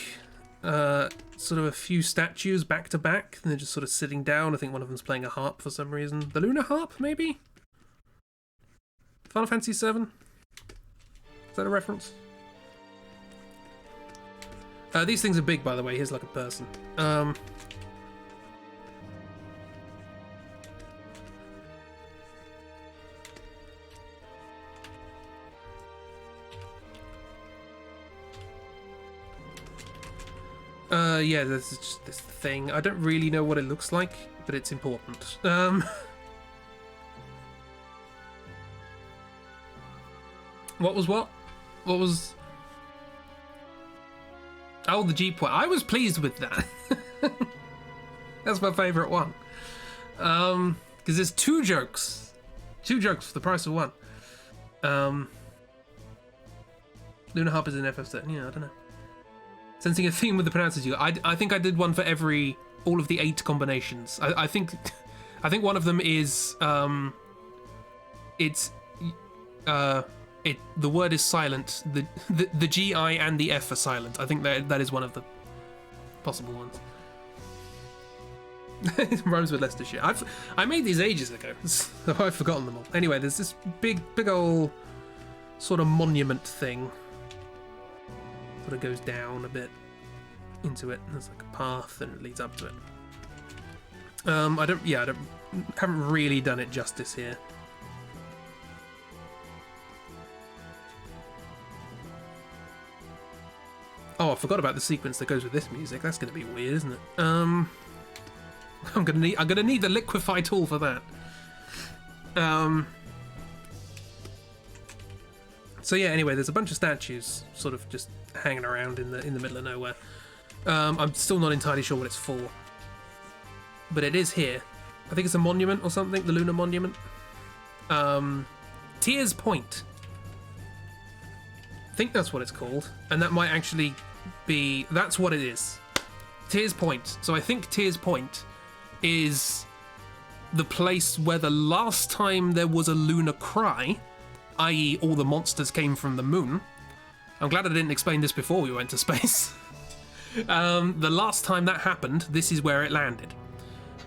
sort of a few statues back to back, and they're just sort of sitting down. I think one of them's playing a harp for some reason. The Lunar Harp, maybe? Final Fantasy VII? Is that a reference? These things are big, by the way. Here's like a person. Yeah, there's just this thing. I don't really know what it looks like, but it's important. What was what? What was... Oh, the Jeep one. I was pleased with that. That's my favourite one. Because there's two jokes. Two jokes for the price of one. Lunar Harp is in FF7. Yeah, I don't know. Sensing a theme with the pronouncers you. I think I did one for all of the 8 combinations. I think one of them is the word is silent. The G, I, and the F are silent. I think that is one of the possible ones. It rhymes with Leicestershire. I made these ages ago, so I've forgotten them all. Anyway, there's this big old sort of monument thing. Sort of goes down a bit into it. There's like a path and it leads up to it. I haven't really done it justice here. Oh, I forgot about the sequence that goes with this music. That's going to be weird, isn't it? I'm gonna need the liquefy tool for that. So yeah, anyway, there's a bunch of statues sort of just hanging around in the middle of nowhere. I'm still not entirely sure what it's for, but it is here. I think it's a monument or something, the Lunar Monument. Tears Point. I think that's what it's called, and that might actually be... That's what it is. Tears Point. So I think Tears Point is the place where the last time there was a lunar cry, i.e. all the monsters came from the moon. I'm glad I didn't explain this before we went to space. The last time that happened, this is where it landed.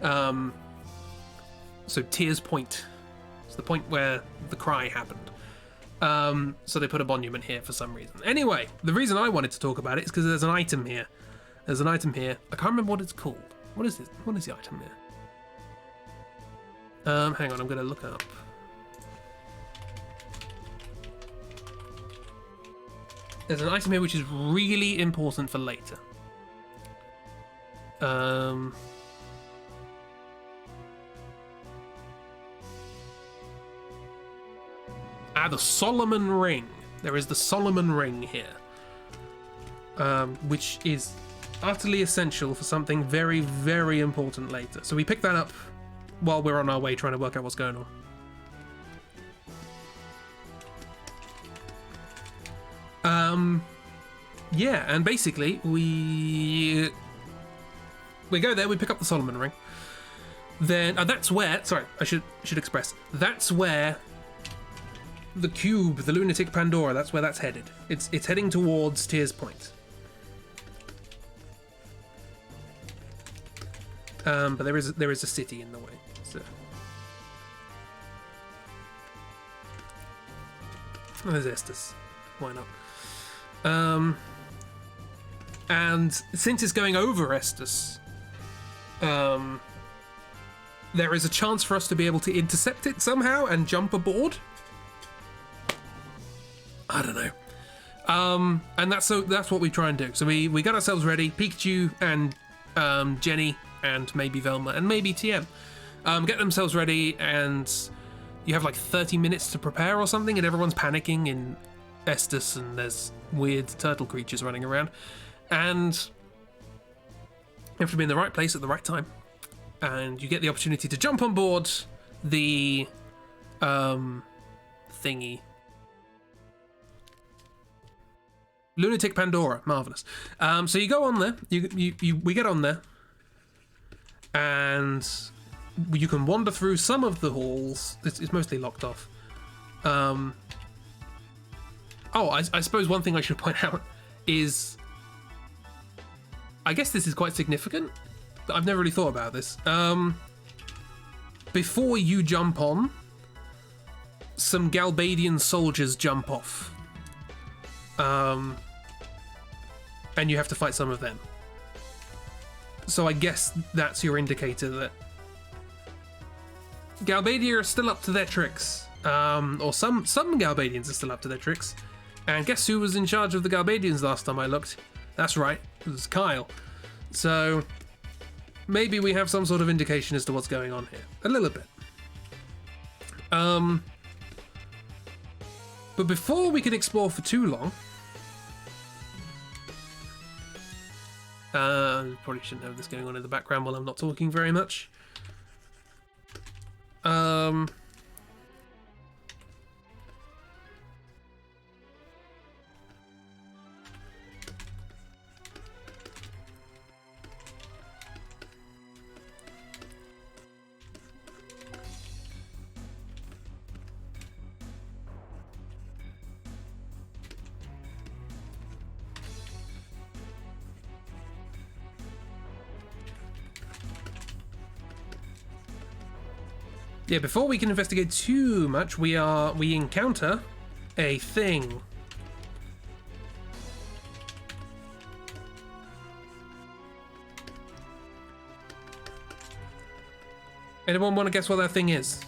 So Tears Point. It's the point where the cry happened. So they put a monument here for some reason. Anyway, the reason I wanted to talk about it is because there's an item here. There's an item here. I can't remember what it's called. What is it? What is the item here? Hang on, I'm going to look up. There's an item here which is really important for later. The Solomon Ring. There is the Solomon Ring here, which is utterly essential for something very, very important later. So we pick that up while we're on our way trying to work out what's going on. Yeah, and basically we go there, we pick up the Solomon Ring. Then that's where, sorry, I should express, that's where the cube, the lunatic Pandora, that's where that's headed. It's heading towards Tears Point. But there is a city in the way. So there's Estes. Why not? And since it's going over Estes, there is a chance for us to be able to intercept it somehow and jump aboard. I don't know. And that's what we try and do. So we got ourselves ready. Pikachu and Jenny and maybe Velma and maybe TM get themselves ready, and you have like 30 minutes to prepare or something, and everyone's panicking in Estes, and there's weird turtle creatures running around, and you have to be in the right place at the right time, and you get the opportunity to jump on board the thingy. Lunatic Pandora, marvelous. So you go on there. We get on there, and you can wander through some of the halls. It's mostly locked off. I suppose one thing I should point out is, I guess this is quite significant. I've never really thought about this. Before you jump on, some Galbadian soldiers jump off. And you have to fight some of them. So I guess that's your indicator that Galbadia are still up to their tricks. Or some Galbadians are still up to their tricks. And guess who was in charge of the Galbadians last time I looked? That's right, it was Kyle. So maybe we have some sort of indication as to what's going on here. A little bit. But before we can explore for too long, probably shouldn't have this going on in the background while I'm not talking very much. Yeah, before we can investigate too much, we encounter a thing. Anyone want to guess what that thing is?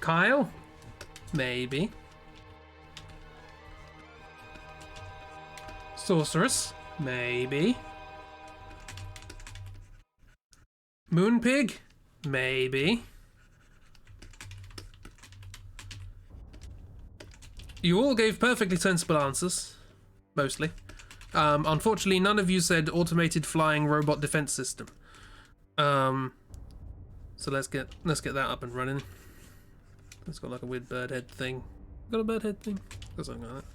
Kyle? Maybe. Sorceress? Maybe. Moonpig? Maybe. You all gave perfectly sensible answers. Mostly. Unfortunately, none of you said automated flying robot defense system. So let's get that up and running. It's got like a weird bird head thing. Got a bird head thing? Got something like that.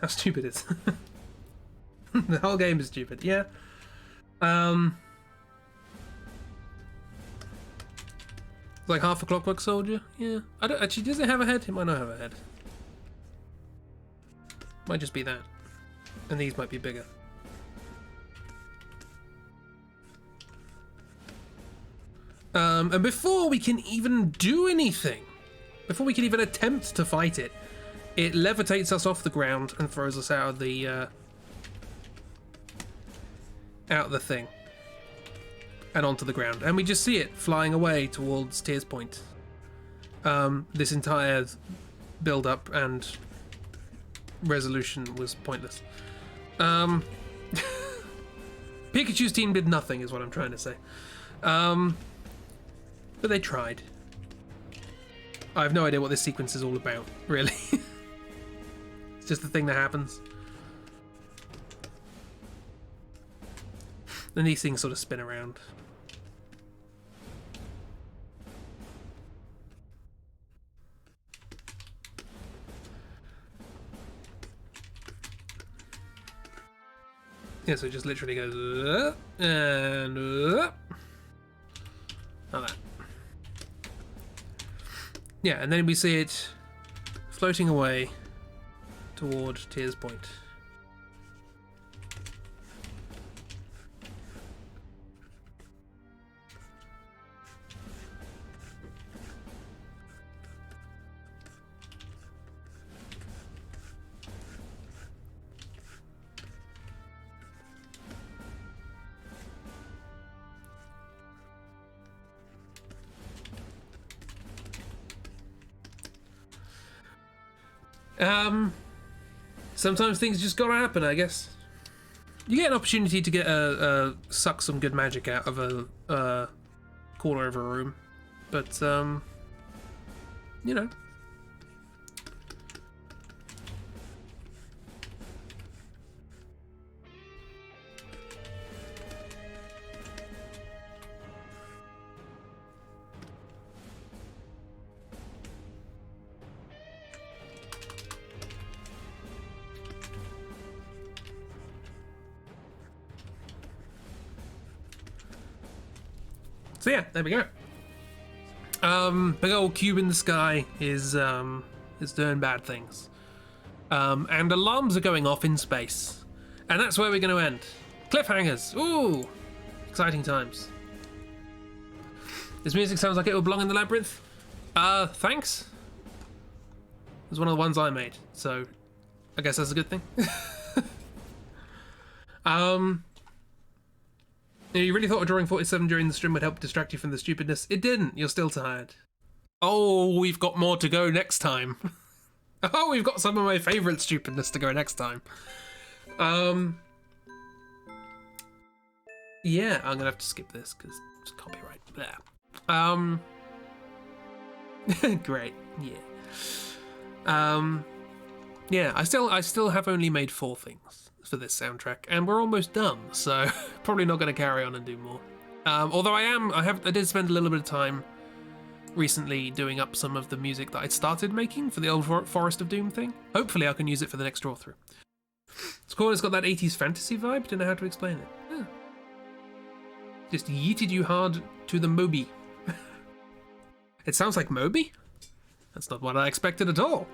how stupid it is. The whole game is stupid, yeah. Like half a Clockwork Soldier, yeah. I don't actually, does it have a head? It might not have a head. Might just be that. And these might be bigger. And before we can even do anything, before we can even attempt to fight it, it levitates us off the ground and throws us out of the thing and onto the ground, and we just see it flying away towards Tears Point. This entire build-up and resolution was pointless. Pikachu's team did nothing, is what I'm trying to say. But they tried. I have no idea what this sequence is all about, really. It's just the thing that happens. And these things sort of spin around. Yeah, so it just literally goes and like that. Yeah, and then we see it floating away toward Tears Point. Sometimes things just gotta happen, I guess. You get an opportunity to get suck some good magic out of a corner of a room, but you know. So yeah, there we go. Big old cube in the sky is doing bad things. And alarms are going off in space. And that's where we're going to end. Cliffhangers. Ooh, exciting times. This music sounds like it would belong in the labyrinth. Thanks. It was one of the ones I made, so I guess that's a good thing. You really thought drawing 47 during the stream would help distract you from the stupidness? It didn't. You're still tired. Oh, we've got more to go next time. Oh, we've got some of my favourite stupidness to go next time. Yeah, I'm gonna have to skip this because it's copyright. There. Great. Yeah. Yeah. I still have only made 4 things for this soundtrack, and we're almost done, so probably not going to carry on and do more. Although I did spend a little bit of time recently doing up some of the music that I'd started making for the old Forest of Doom thing. Hopefully I can use it for the next draw through. It's cool, it's got that 80s fantasy vibe, don't know how to explain it. Yeah. Just yeeted you hard to the Moby. It sounds like Moby? That's not what I expected at all.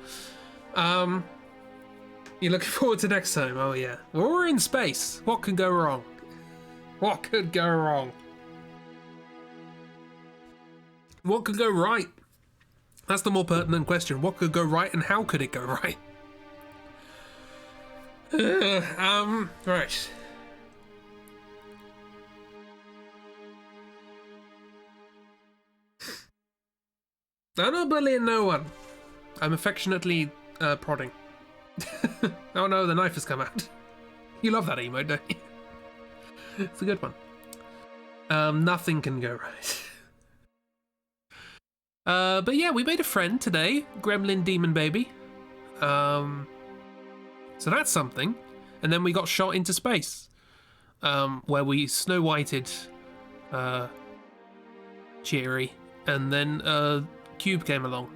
You're looking forward to next time? Oh yeah. Well, we're in space. What could go wrong? What could go wrong? What could go right? That's the more pertinent question. What could go right and how could it go right? Right. I'm not bullying no one. I'm affectionately prodding. Oh no, the knife has come out. You love that emote, don't you? It's a good one. Nothing can go right. But yeah, we made a friend today, Gremlin Demon Baby. So that's something. And then we got shot into space, where we Snow Whited Cheery, and then a cube came along,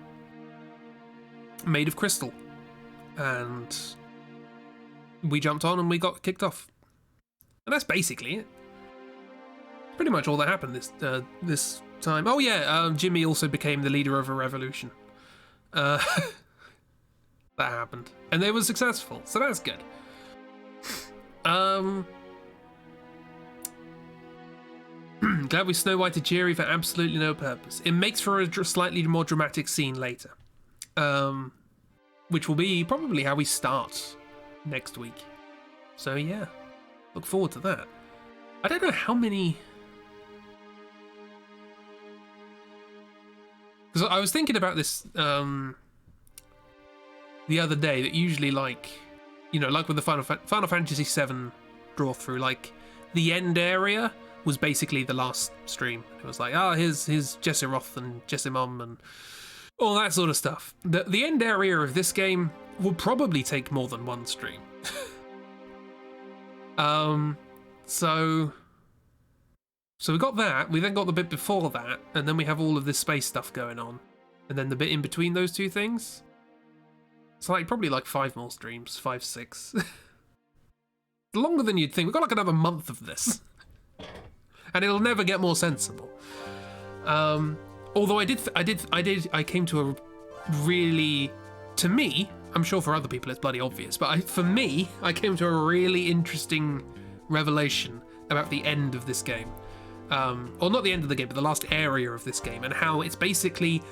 made of crystal. And we jumped on and we got kicked off. And that's basically it. Pretty much all that happened this time. Oh yeah, Jimmy also became the leader of a revolution. That happened. And they were successful, so that's good. Glad we Snow Whited Jerry for absolutely no purpose. It makes for a slightly more dramatic scene later. Which will be probably how we start next week. So yeah, look forward to that. I don't know how many... Because I was thinking about this the other day, that usually, like, you know, like with the Final Fantasy VII Drawthrough, like, the end area was basically the last stream. It was like, here's Jesseroth and Jessimum and all that sort of stuff. The end area of this game would probably take more than one stream. So we got that, we then got the bit before that, and then we have all of this space stuff going on. And then the bit in between those two things. It's like probably like 5 more streams, 5, 6. Longer than you'd think. We've got like another month of this. And it'll never get more sensible. Although I came to a really, to me, I'm sure for other people it's bloody obvious, but for me, I came to a really interesting revelation about the end of this game. Or not the end of the game, but the last area of this game, and how it's basically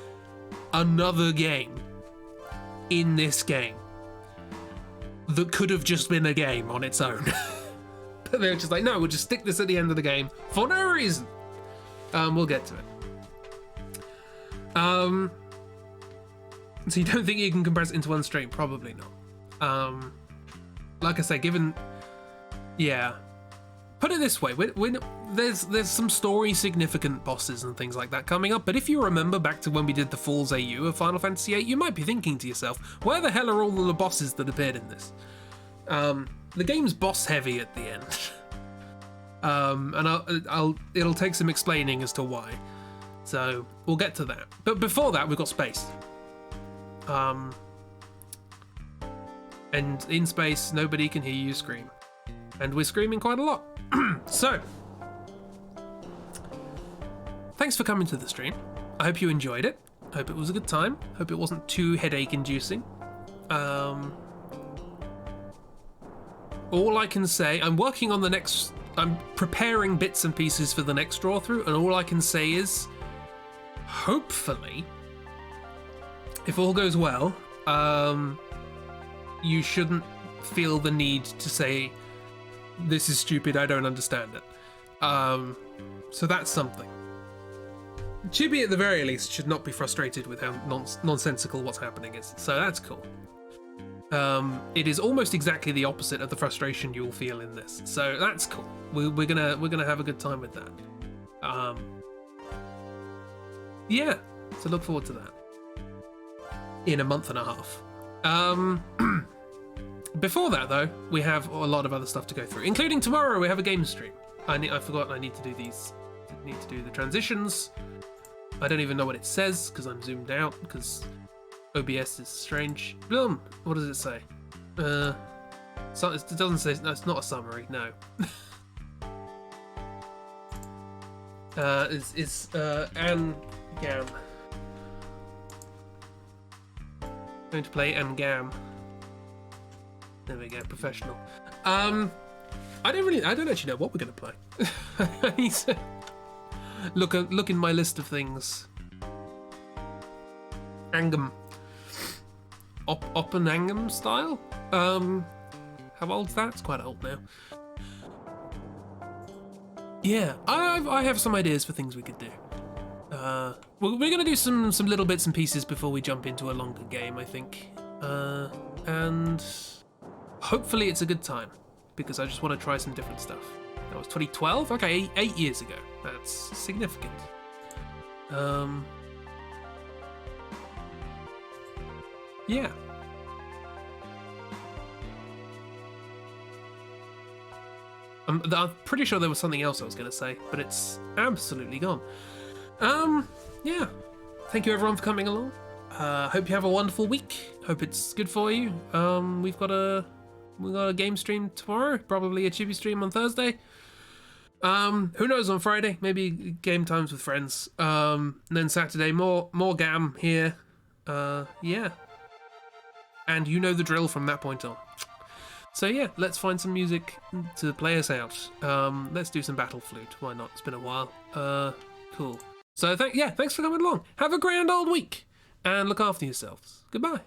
another game in this game that could have just been a game on its own. But they're just like, no, we'll just stick this at the end of the game for no reason. We'll get to it. So you don't think you can compress it into one stream? Probably not. Like I say, given... Yeah. Put it this way, there's some story significant bosses and things like that coming up, but if you remember back to when we did the Falls AU of Final Fantasy VIII, you might be thinking to yourself, where the hell are all of the bosses that appeared in this? The game's boss heavy at the end. And it'll take some explaining as to why. So we'll get to that. But before that, we've got space. And in space, nobody can hear you scream. And we're screaming quite a lot. So, thanks for coming to the stream. I hope you enjoyed it. I hope it was a good time. Hope it wasn't too headache-inducing. All I can say, I'm preparing bits and pieces for the next draw-through, and all I can say is, hopefully, if all goes well, you shouldn't feel the need to say, this is stupid, I don't understand it. So that's something. Chibi, at the very least, should not be frustrated with how nonsensical what's happening is. So that's cool. It is almost exactly the opposite of the frustration you'll feel in this. So that's cool. We're gonna have a good time with that. Yeah. So look forward to that. In a month and a half. Before that, though, we have a lot of other stuff to go through, including tomorrow we have a game stream. I forgot I need to do these. I need to do the transitions. I don't even know what it says because I'm zoomed out because OBS is strange. Boom. What does it say? So it doesn't say. No, it's not a summary. No. It's Angam. Going to play Angam. There we go, professional. I don't actually know what we're gonna play. I need to look in my list of things. Angam. Oppenangam style? How old's that? It's quite old now. Yeah, I have some ideas for things we could do. We're gonna do some little bits and pieces before we jump into a longer game, I think. And hopefully it's a good time, because I just want to try some different stuff. That was 2012? Okay, 8 years ago. That's significant. Yeah. I'm pretty sure there was something else I was going to say, but it's absolutely gone. Yeah. Thank you everyone for coming along. Hope you have a wonderful week. Hope it's good for you. We've got a we got a game stream tomorrow, probably a chibi stream on Thursday. Who knows on Friday? Maybe game times with friends. And then Saturday, more GAM here. Yeah. And you know the drill from that point on. So yeah, let's find some music to play us out. Let's do some Battle Flute. Why not? It's been a while. Cool. So thanks for coming along. Have a grand old week. And look after yourselves. Goodbye.